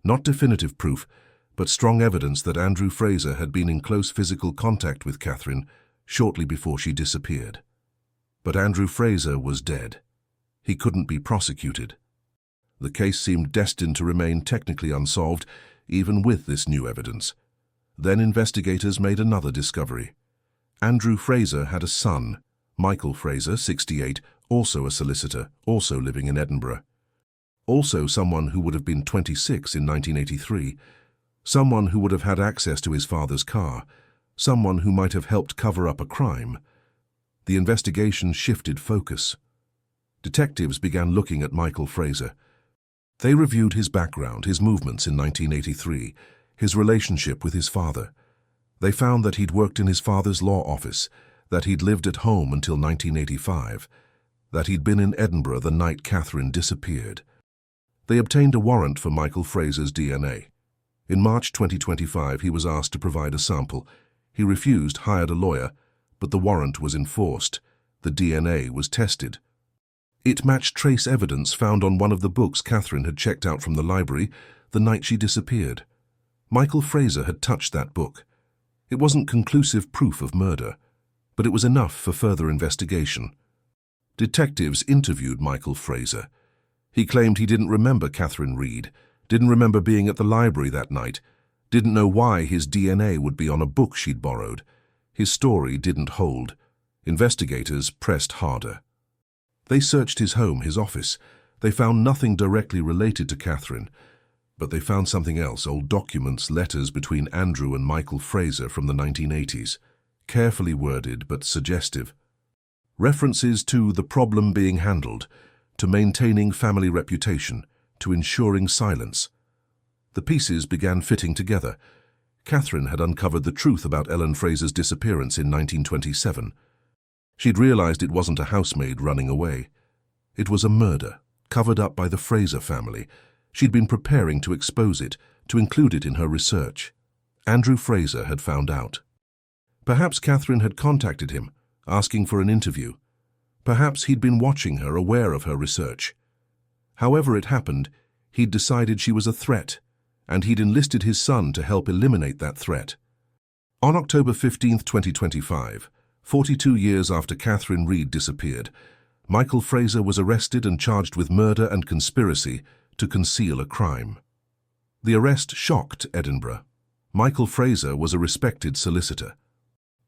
Not definitive proof, but strong evidence that Andrew Fraser had been in close physical contact with Catherine shortly before she disappeared. But Andrew Fraser was dead. He couldn't be prosecuted. The case seemed destined to remain technically unsolved, even with this new evidence. Then investigators made another discovery. Andrew Fraser had a son, Michael Fraser, 68, also a solicitor, also living in Edinburgh. Also someone who would have been 26 in 1983, someone who would have had access to his father's car, someone who might have helped cover up a crime. The investigation shifted focus. Detectives began looking at Michael Fraser. They reviewed his background, his movements in 1983, his relationship with his father. They found that he'd worked in his father's law office, that he'd lived at home until 1985, that he'd been in Edinburgh the night Catherine disappeared. They obtained a warrant for Michael Fraser's DNA. In March 2025, he was asked to provide a sample. He refused, hired a lawyer, but the warrant was enforced. The DNA was tested. It matched trace evidence found on one of the books Catherine had checked out from the library the night she disappeared. Michael Fraser had touched that book. It wasn't conclusive proof of murder, but it was enough for further investigation. Detectives interviewed Michael Fraser. He claimed he didn't remember Catherine Reed, didn't remember being at the library that night, didn't know why his DNA would be on a book she'd borrowed. His story didn't hold. Investigators pressed harder. They searched his home, his office. They found nothing directly related to Catherine, but they found something else, old documents, letters between Andrew and Michael Fraser from the 1980s, carefully worded but suggestive. References to the problem being handled, to maintaining family reputation, to ensuring silence. The pieces began fitting together. Catherine had uncovered the truth about Ellen Fraser's disappearance in 1927. She'd realized it wasn't a housemaid running away. It was a murder, covered up by the Fraser family. She'd been preparing to expose it, to include it in her research. Andrew Fraser had found out. Perhaps Catherine had contacted him, asking for an interview. Perhaps he'd been watching her, aware of her research. However it happened, he'd decided she was a threat, and he'd enlisted his son to help eliminate that threat. On October 15, 2025, 42 years after Catherine Reed disappeared, Michael Fraser was arrested and charged with murder and conspiracy to conceal a crime. The arrest shocked Edinburgh. Michael Fraser was a respected solicitor.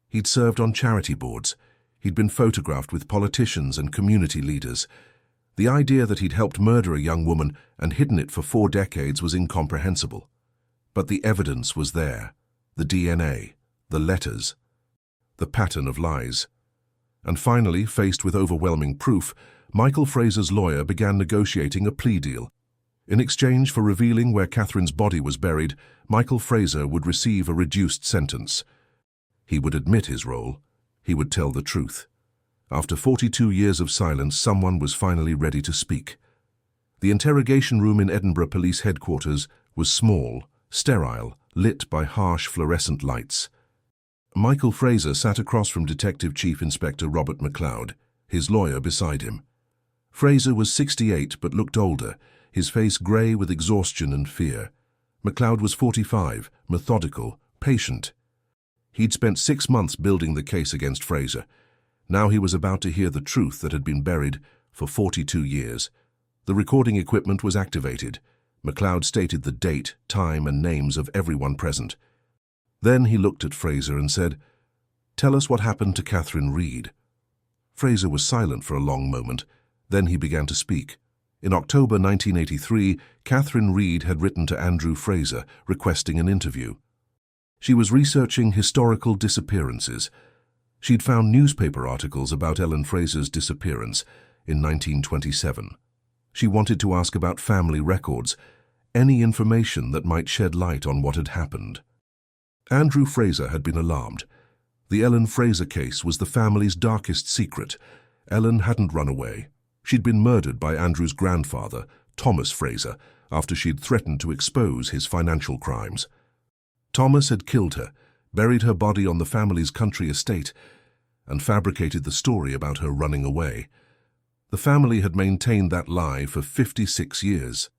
He'd served on charity boards. He'd been photographed with politicians and community leaders. The idea that he'd helped murder a young woman and hidden it for 4 decades was incomprehensible. But the evidence was there. The DNA, the letters, the pattern of lies. And finally, faced with overwhelming proof, Michael Fraser's lawyer began negotiating a plea deal. In exchange for revealing where Catherine's body was buried, Michael Fraser would receive a reduced sentence. He would admit his role. He would tell the truth. After 42 years of silence, someone was finally ready to speak. The interrogation room in Edinburgh Police Headquarters was small, sterile, lit by harsh fluorescent lights. Michael Fraser sat across from Detective Chief Inspector Robert MacLeod, his lawyer beside him. Fraser was 68 but looked older, his face grey with exhaustion and fear. MacLeod was 45, methodical, patient. He'd spent 6 months building the case against Fraser. Now he was about to hear the truth that had been buried for 42 years. The recording equipment was activated. MacLeod stated the date, time, and names of everyone present. Then he looked at Fraser and said, "Tell us what happened to Catherine Reed." Fraser was silent for a long moment. Then he began to speak. In October 1983, Catherine Reed had written to Andrew Fraser requesting an interview. She was researching historical disappearances. She'd found newspaper articles about Ellen Fraser's disappearance in 1927. She wanted to ask about family records, any information that might shed light on what had happened. Andrew Fraser had been alarmed. The Ellen Fraser case was the family's darkest secret. Ellen hadn't run away. She'd been murdered by Andrew's grandfather, Thomas Fraser, after she'd threatened to expose his financial crimes. Thomas had killed her, buried her body on the family's country estate, and fabricated the story about her running away. The family had maintained that lie for 56 years.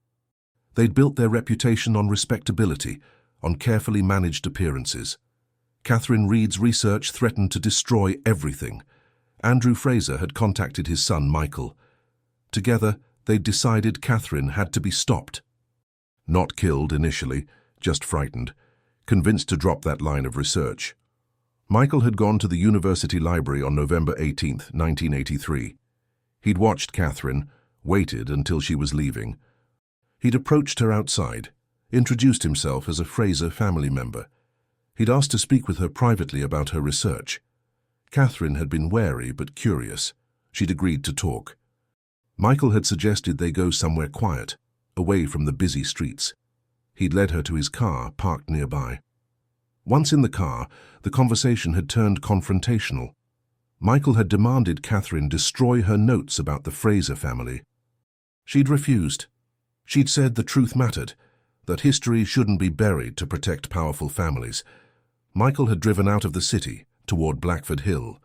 They'd built their reputation on respectability, on carefully managed appearances. Catherine Reed's research threatened to destroy everything. Andrew Fraser had contacted his son, Michael. Together, they'd decided Catherine had to be stopped. Not killed initially, just frightened, convinced to drop that line of research. Michael had gone to the university library on November 18, 1983. He'd watched Catherine, waited until she was leaving. He'd approached her outside, introduced himself as a Fraser family member. He'd asked to speak with her privately about her research. Catherine had been wary but curious. She'd agreed to talk. Michael had suggested they go somewhere quiet, away from the busy streets. He'd led her to his car, parked nearby. Once in the car, the conversation had turned confrontational. Michael had demanded Catherine destroy her notes about the Fraser family. She'd refused. She'd said the truth mattered, that history shouldn't be buried to protect powerful families. Michael had driven out of the city, toward Blackford Hill.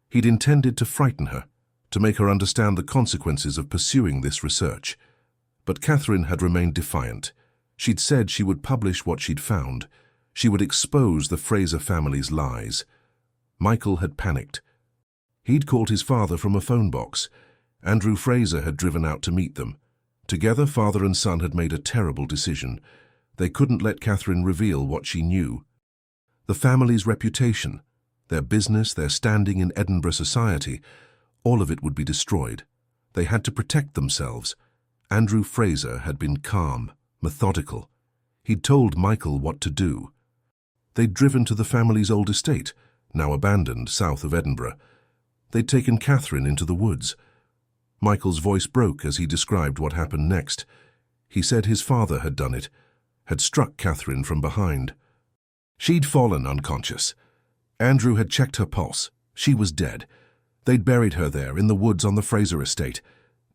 He'd intended to frighten her, to make her understand the consequences of pursuing this research. But Catherine had remained defiant. She'd said she would publish what she'd found. She would expose the Fraser family's lies. Michael had panicked. He'd called his father from a phone box. Andrew Fraser had driven out to meet them. Together, father and son had made a terrible decision. They couldn't let Catherine reveal what she knew. The family's reputation, their business, their standing in Edinburgh society, all of it would be destroyed. They had to protect themselves. Andrew Fraser had been calm, methodical. He'd told Michael what to do. They'd driven to the family's old estate, now abandoned, south of Edinburgh. They'd taken Catherine into the woods. Michael's voice broke as he described what happened next. He said his father had done it, had struck Catherine from behind. She'd fallen unconscious. Andrew had checked her pulse. She was dead. They'd buried her there in the woods on the Fraser estate,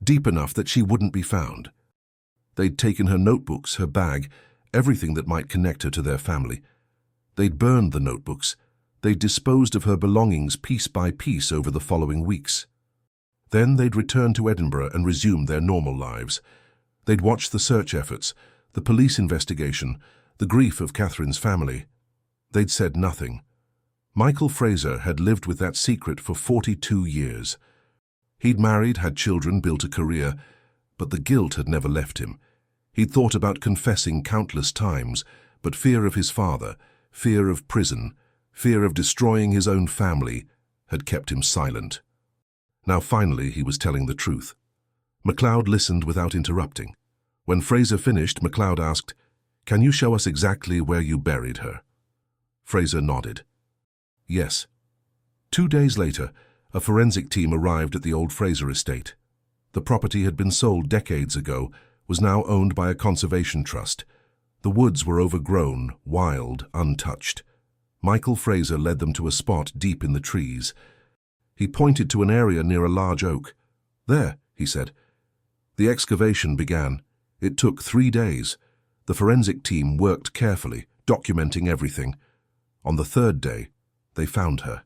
deep enough that she wouldn't be found. They'd taken her notebooks, her bag, everything that might connect her to their family. They'd burned the notebooks. They'd disposed of her belongings piece by piece over the following weeks. Then they'd returned to Edinburgh and resumed their normal lives. They'd watched the search efforts, the police investigation, the grief of Catherine's family. They'd said nothing. Michael Fraser had lived with that secret for 42 years. He'd married, had children, built a career, but the guilt had never left him. He'd thought about confessing countless times, but fear of his father, fear of prison, fear of destroying his own family had kept him silent. Now finally he was telling the truth. MacLeod listened without interrupting. When Fraser finished, MacLeod asked, "Can you show us exactly where you buried her?" Fraser nodded. Yes. 2 days later, a forensic team arrived at the old Fraser estate. The property had been sold decades ago, was now owned by a conservation trust. The woods were overgrown, wild, untouched. Michael Fraser led them to a spot deep in the trees. He pointed to an area near a large oak. "There," he said. The excavation began. It took 3 days. The forensic team worked carefully, documenting everything. On the 3rd day, they found her.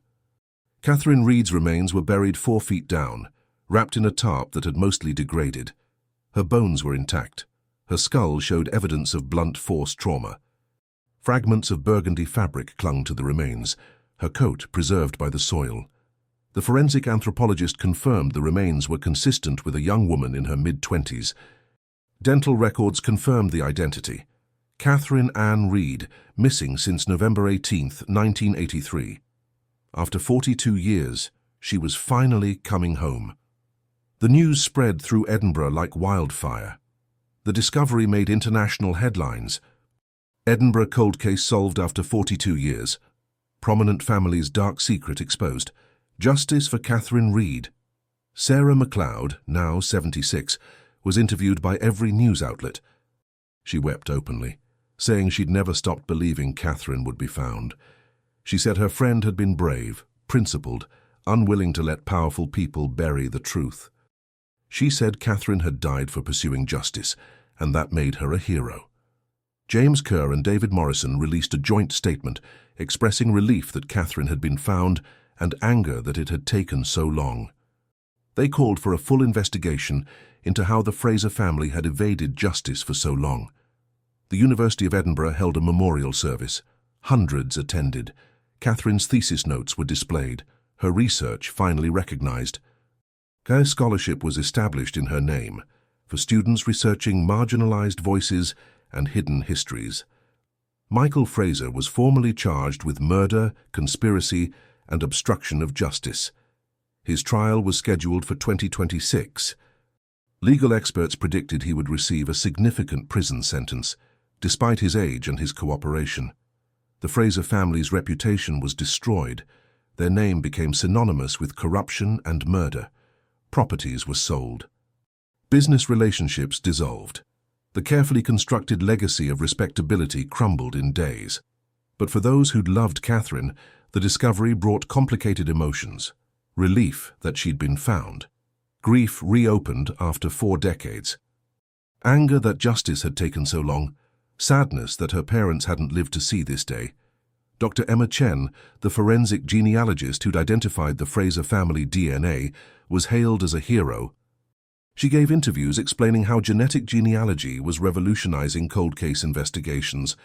Catherine Reed's remains were buried 4 feet down, wrapped in a tarp that had mostly degraded. Her bones were intact. Her skull showed evidence of blunt force trauma. Fragments of burgundy fabric clung to the remains, her coat preserved by the soil. The forensic anthropologist confirmed the remains were consistent with a young woman in her mid-20s. Dental records confirmed the identity. Catherine Ann Reed, missing since November 18, 1983. After 42 years, she was finally coming home. The news spread through Edinburgh like wildfire. The discovery made international headlines. Edinburgh cold case solved after 42 years. Prominent family's dark secret exposed. Justice for Catherine Reed. Sarah MacLeod, now 76, was interviewed by every news outlet. She wept openly, saying she'd never stopped believing Catherine would be found. She said her friend had been brave, principled, unwilling to let powerful people bury the truth. She said Catherine had died for pursuing justice, and that made her a hero. James Kerr and David Morrison released a joint statement expressing relief that Catherine had been found and anger that it had taken so long. They called for a full investigation into how the Fraser family had evaded justice for so long. The University of Edinburgh held a memorial service. Hundreds attended. Catherine's thesis notes were displayed, her research finally recognized. Her scholarship was established in her name for students researching marginalized voices and hidden histories. Michael Fraser was formally charged with murder, conspiracy, and obstruction of justice. His trial was scheduled for 2026. Legal experts predicted he would receive a significant prison sentence, despite his age and his cooperation. The Fraser family's reputation was destroyed. Their name became synonymous with corruption and murder. Properties were sold. Business relationships dissolved. The carefully constructed legacy of respectability crumbled in days. But for those who'd loved Catherine, the discovery brought complicated emotions. Relief that she'd been found. Grief reopened after 4 decades. Anger that justice had taken so long. Sadness that her parents hadn't lived to see this day. Dr. Emma Chen, the forensic genealogist who'd identified the Fraser family DNA, was hailed as a hero. She gave interviews explaining how genetic genealogy was revolutionizing cold case investigations.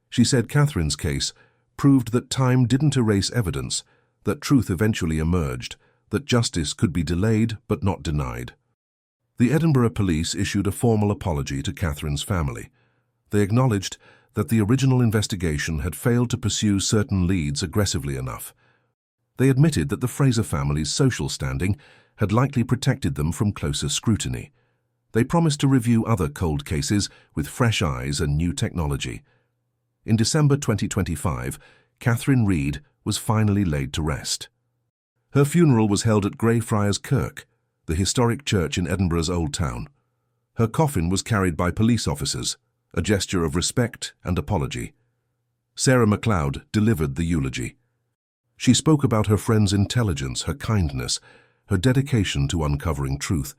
She said Catherine's case proved that time didn't erase evidence, that truth eventually emerged, that justice could be delayed but not denied. The Edinburgh police issued a formal apology to Catherine's family. They acknowledged that the original investigation had failed to pursue certain leads aggressively enough. They admitted that the Fraser family's social standing had likely protected them from closer scrutiny. They promised to review other cold cases with fresh eyes and new technology. In December 2025, Catherine Reed was finally laid to rest. Her funeral was held at Greyfriars Kirk, the historic church in Edinburgh's Old Town. Her coffin was carried by police officers, a gesture of respect and apology. Sarah MacLeod delivered the eulogy. She spoke about her friend's intelligence, her kindness, her dedication to uncovering truth.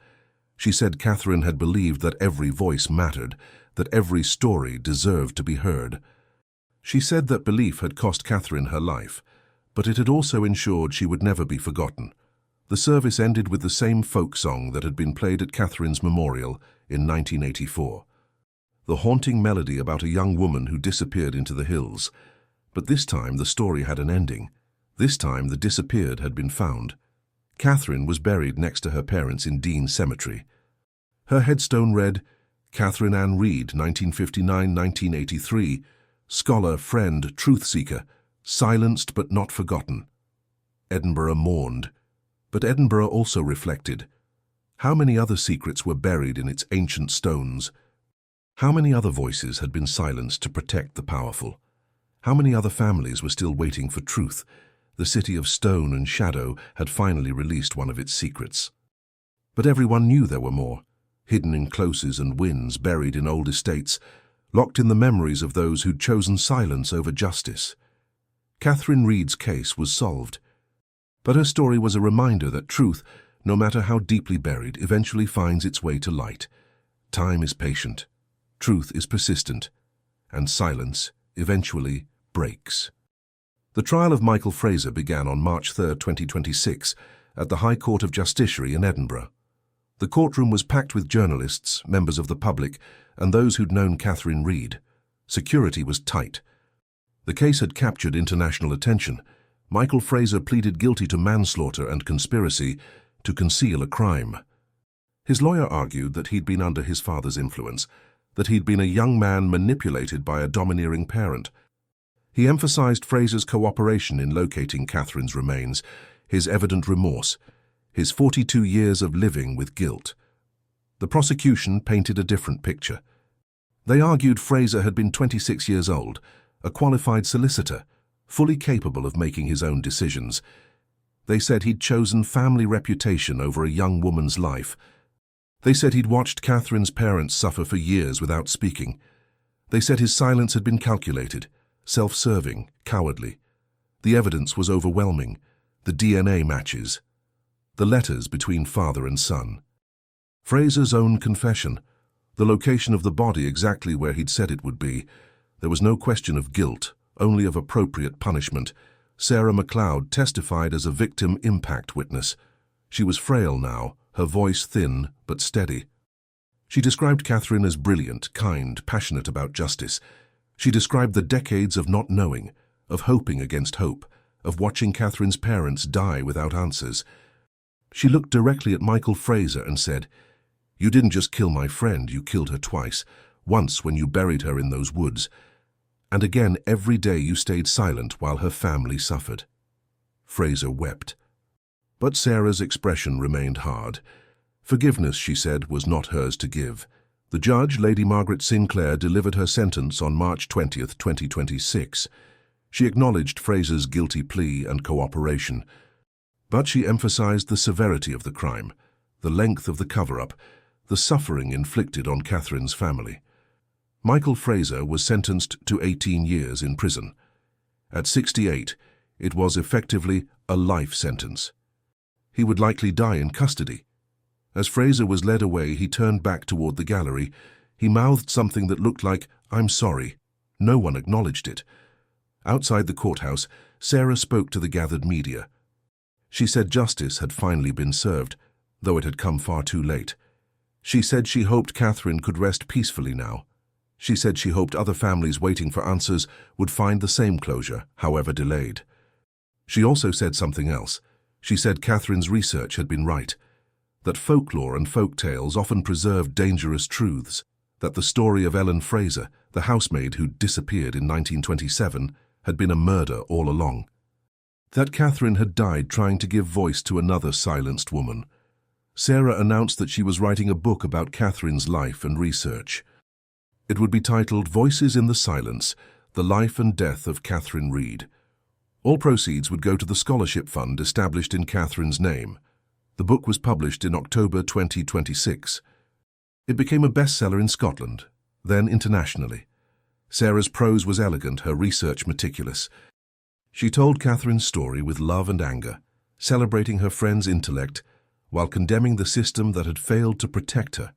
She said Catherine had believed that every voice mattered, that every story deserved to be heard. She said that belief had cost Catherine her life, but it had also ensured she would never be forgotten. The service ended with the same folk song that had been played at Catherine's memorial in 1984. The haunting melody about a young woman who disappeared into the hills. But this time the story had an ending. This time the disappeared had been found. Catherine was buried next to her parents in Dean Cemetery. Her headstone read, Catherine Ann Reed, 1959-1983, scholar, friend, truth seeker, silenced but not forgotten. Edinburgh mourned, but Edinburgh also reflected. How many other secrets were buried in its ancient stones? How many other voices had been silenced to protect the powerful? How many other families were still waiting for truth? The city of stone and shadow had finally released one of its secrets. But everyone knew there were more, hidden in closes and wynds, buried in old estates, locked in the memories of those who'd chosen silence over justice. Catherine Reed's case was solved, but her story was a reminder that truth, no matter how deeply buried, eventually finds its way to light. Time is patient, truth is persistent, and silence eventually breaks. The trial of Michael Fraser began on March 3, 2026, at the High Court of Justiciary in Edinburgh. The courtroom was packed with journalists, members of the public, and those who'd known Catherine Reed. Security was tight. The case had captured international attention. Michael Fraser pleaded guilty to manslaughter and conspiracy to conceal a crime. His lawyer argued that he'd been under his father's influence, that he'd been a young man manipulated by a domineering parent. He emphasized Fraser's cooperation in locating Catherine's remains, his evident remorse, his 42 years of living with guilt. The prosecution painted a different picture. They argued Fraser had been 26 years old, a qualified solicitor, fully capable of making his own decisions. They said he'd chosen family reputation over a young woman's life. They said he'd watched Catherine's parents suffer for years without speaking. They said his silence had been calculated, self-serving, cowardly. The evidence was overwhelming. The DNA matches. The letters between father and son. Fraser's own confession. The location of the body exactly where he'd said it would be. There was no question of guilt, only of appropriate punishment. Sarah MacLeod testified as a victim impact witness. She was frail now, her voice thin but steady. She described Catherine as brilliant, kind, passionate about justice. She described the decades of not knowing, of hoping against hope, of watching Catherine's parents die without answers. She looked directly at Michael Fraser and said, "You didn't just kill my friend, you killed her twice. Once when you buried her in those woods. And again every day you stayed silent while her family suffered." Fraser wept. But Sarah's expression remained hard. Forgiveness, she said, was not hers to give. The judge, Lady Margaret Sinclair, delivered her sentence on March 20, 2026. She acknowledged Fraser's guilty plea and cooperation, but she emphasized the severity of the crime, the length of the cover-up, the suffering inflicted on Catherine's family. Michael Fraser was sentenced to 18 years in prison. At 68, it was effectively a life sentence. He would likely die in custody. As Fraser was led away, he turned back toward the gallery. He mouthed something that looked like, "I'm sorry." No one acknowledged it. Outside the courthouse, Sarah spoke to the gathered media. She said justice had finally been served, though it had come far too late. She said she hoped Catherine could rest peacefully now. She said she hoped other families waiting for answers would find the same closure, however delayed. She also said something else. She said Catherine's research had been right, that folklore and folk tales often preserved dangerous truths, that the story of Ellen Fraser, the housemaid who disappeared in 1927, had been a murder all along. That Catherine had died trying to give voice to another silenced woman. Sarah announced that she was writing a book about Catherine's life and research. It would be titled Voices in the Silence, The Life and Death of Catherine Reed. All proceeds would go to the scholarship fund established in Catherine's name. The book was published in October 2026. It became a bestseller in Scotland, then internationally. Sarah's prose was elegant, her research meticulous. She told Catherine's story with love and anger, celebrating her friend's intellect while condemning the system that had failed to protect her.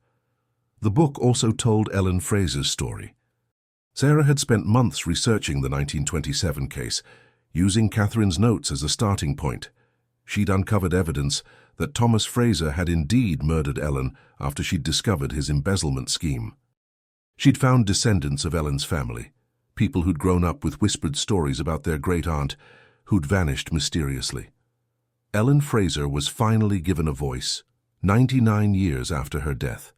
The book also told Ellen Fraser's story. Sarah had spent months researching the 1927 case, using Catherine's notes as a starting point. She'd uncovered evidence that Thomas Fraser had indeed murdered Ellen after she'd discovered his embezzlement scheme. She'd found descendants of Ellen's family, people who'd grown up with whispered stories about their great-aunt who'd vanished mysteriously. Ellen Fraser was finally given a voice, 99 years after her death.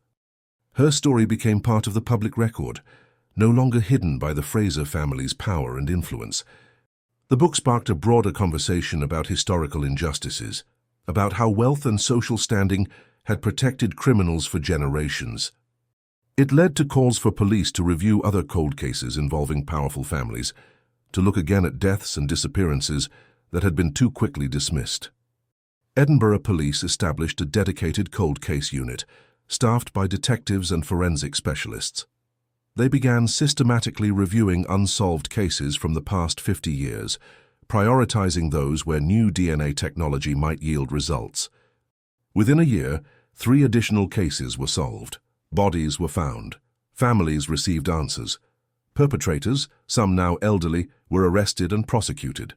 Her story became part of the public record, no longer hidden by the Fraser family's power and influence. The book sparked a broader conversation about historical injustices, about how wealth and social standing had protected criminals for generations. It led to calls for police to review other cold cases involving powerful families, to look again at deaths and disappearances that had been too quickly dismissed. Edinburgh police established a dedicated cold case unit, staffed by detectives and forensic specialists. They began systematically reviewing unsolved cases from the past 50 years, prioritizing those where new DNA technology might yield results. Within a year, 3 additional cases were solved. Bodies were found. Families received answers. Perpetrators, some now elderly, were arrested and prosecuted.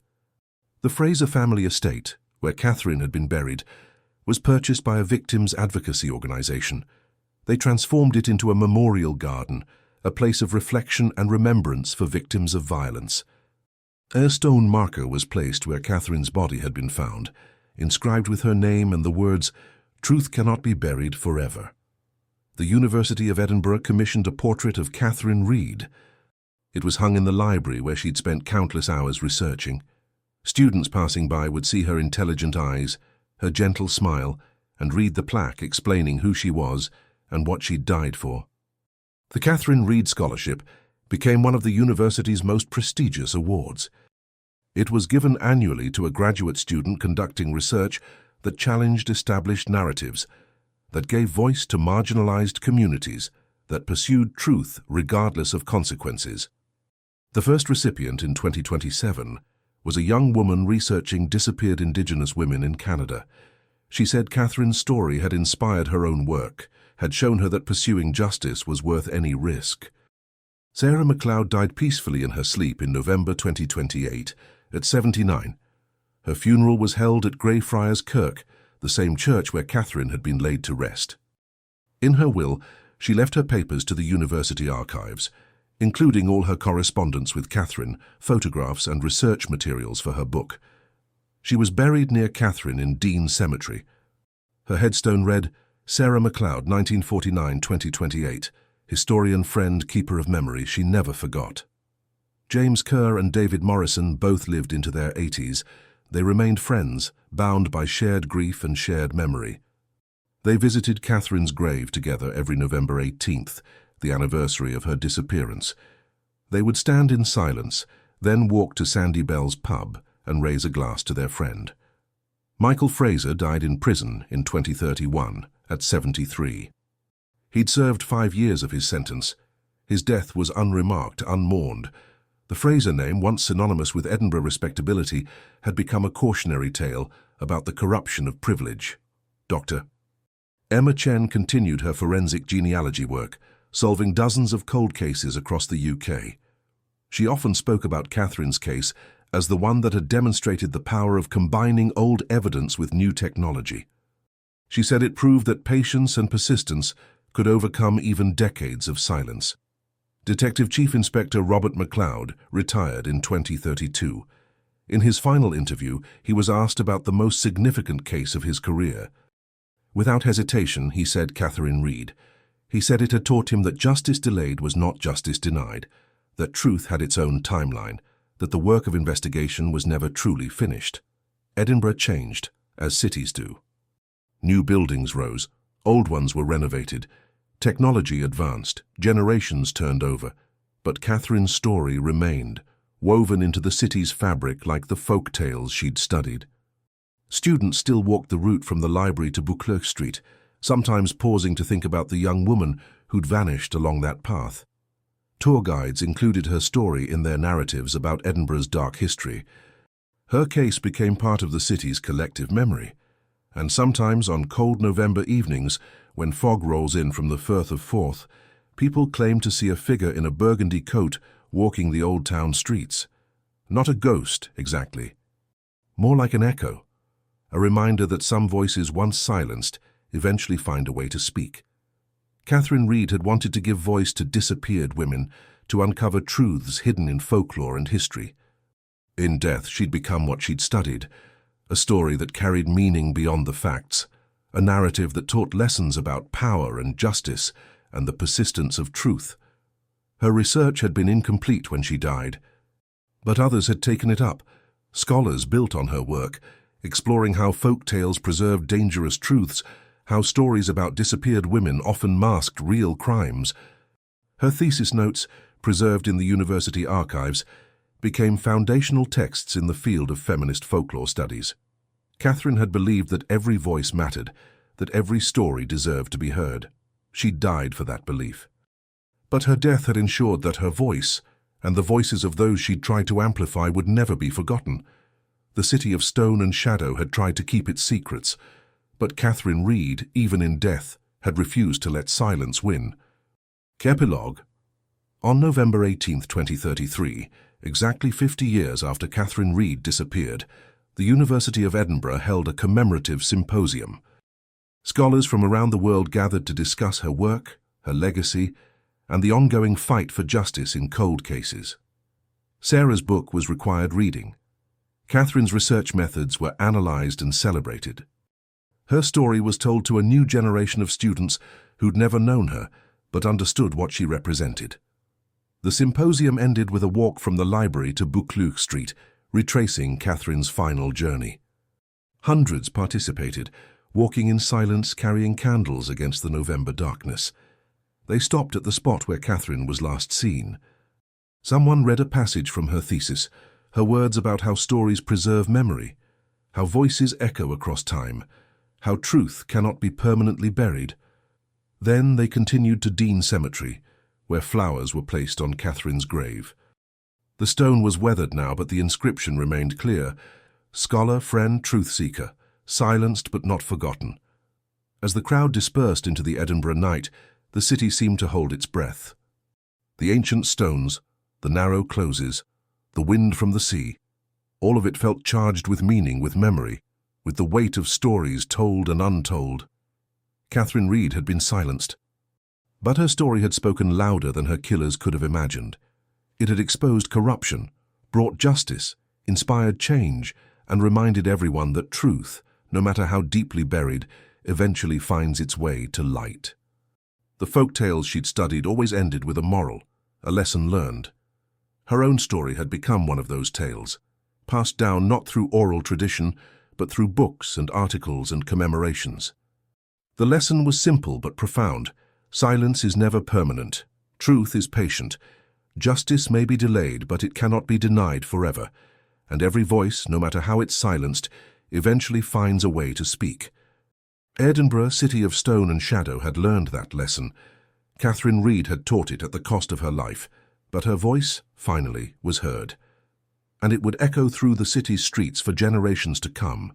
The Fraser family estate, where Catherine had been buried, was purchased by a victims' advocacy organization. They transformed it into a memorial garden, a place of reflection and remembrance for victims of violence. A stone marker was placed where Catherine's body had been found, inscribed with her name and the words, "Truth cannot be buried forever." The University of Edinburgh commissioned a portrait of Catherine Reed. It was hung in the library where she'd spent countless hours researching. Students passing by would see her intelligent eyes, her gentle smile, and read the plaque explaining who she was and what she'd died for. The Catherine Reed Scholarship became one of the university's most prestigious awards. It was given annually to a graduate student conducting research that challenged established narratives, that gave voice to marginalized communities, that pursued truth regardless of consequences. The first recipient in 2027 was a young woman researching disappeared Indigenous women in Canada. She said Catherine's story had inspired her own work, had shown her that pursuing justice was worth any risk. Sarah McLeod died peacefully in her sleep in November 2028, at 79. Her funeral was held at Greyfriars Kirk, the same church where Catherine had been laid to rest. In her will, she left her papers to the university archives, including all her correspondence with Catherine, photographs and research materials for her book. She was buried near Catherine in Dean Cemetery. Her headstone read, Sarah McLeod, 1949-2028, historian, friend, keeper of memory she never forgot. James Kerr and David Morrison both lived into their 80s. They remained friends, bound by shared grief and shared memory. They visited Catherine's grave together every November 18th, the anniversary of her disappearance. They would stand in silence, then walk to Sandy Bell's pub and raise a glass to their friend. Michael Fraser died in prison in 2031, at 73. He'd served 5 years of his sentence. His death was unremarked, unmourned. The Fraser name, once synonymous with Edinburgh respectability, had become a cautionary tale about the corruption of privilege. Dr. Emma Chen continued her forensic genealogy work, solving dozens of cold cases across the UK. She often spoke about Catherine's case as the one that had demonstrated the power of combining old evidence with new technology. She said it proved that patience and persistence could overcome even decades of silence. Detective Chief Inspector Robert MacLeod retired in 2032. In his final interview, he was asked about the most significant case of his career. Without hesitation, he said Catherine Reed. He said it had taught him that justice delayed was not justice denied, that truth had its own timeline, that the work of investigation was never truly finished. Edinburgh changed, as cities do. New buildings rose, old ones were renovated, technology advanced, generations turned over, but Catherine's story remained, woven into the city's fabric like the folk tales she'd studied. Students still walked the route from the library to Buccleuch Street, sometimes pausing to think about the young woman who'd vanished along that path. Tour guides included her story in their narratives about Edinburgh's dark history. Her case became part of the city's collective memory, and sometimes on cold November evenings, when fog rolls in from the Firth of Forth, people claim to see a figure in a burgundy coat walking the old town streets. Not a ghost, exactly. More like an echo, a reminder that some voices once silenced eventually find a way to speak. Catherine Reed had wanted to give voice to disappeared women, to uncover truths hidden in folklore and history. In death, she'd become what she'd studied, a story that carried meaning beyond the facts, a narrative that taught lessons about power and justice and the persistence of truth. Her research had been incomplete when she died, but others had taken it up. Scholars built on her work, exploring how folk tales preserved dangerous truths, how stories about disappeared women often masked real crimes. Her thesis notes, preserved in the university archives, became foundational texts in the field of feminist folklore studies. Catherine had believed that every voice mattered, that every story deserved to be heard. She died for that belief. But her death had ensured that her voice, and the voices of those she'd tried to amplify, would never be forgotten. The city of stone and shadow had tried to keep its secrets, but Catherine Reed, even in death, had refused to let silence win. Epilogue. On November 18, 2033, exactly 50 years after Catherine Reed disappeared, the University of Edinburgh held a commemorative symposium. Scholars from around the world gathered to discuss her work, her legacy, and the ongoing fight for justice in cold cases. Sarah's book was required reading. Catherine's research methods were analysed and celebrated. Her story was told to a new generation of students who'd never known her, but understood what she represented. The symposium ended with a walk from the library to Buccleuch Street, retracing Catherine's final journey. Hundreds participated, walking in silence, carrying candles against the November darkness. They stopped at the spot where Catherine was last seen. Someone read a passage from her thesis, her words about how stories preserve memory, how voices echo across time, how truth cannot be permanently buried. Then they continued to Dean Cemetery, where flowers were placed on Catherine's grave. The stone was weathered now, but the inscription remained clear: scholar, friend, truth seeker, silenced but not forgotten. As the crowd dispersed into the Edinburgh night, the city seemed to hold its breath. The ancient stones, the narrow closes, the wind from the sea, all of it felt charged with meaning, with memory, with the weight of stories told and untold. Catherine Reed had been silenced, but her story had spoken louder than her killers could have imagined. It had exposed corruption, brought justice, inspired change, and reminded everyone that truth, no matter how deeply buried, eventually finds its way to light. The folk tales she'd studied always ended with a moral, a lesson learned. Her own story had become one of those tales, passed down not through oral tradition, but through books and articles and commemorations. The lesson was simple but profound. Silence is never permanent. Truth is patient. Justice may be delayed, but it cannot be denied forever. And every voice, no matter how it's silenced, eventually finds a way to speak. Edinburgh, city of stone and shadow, had learned that lesson. Catherine Reed had taught it at the cost of her life, but her voice, finally, was heard. And it would echo through the city's streets for generations to come.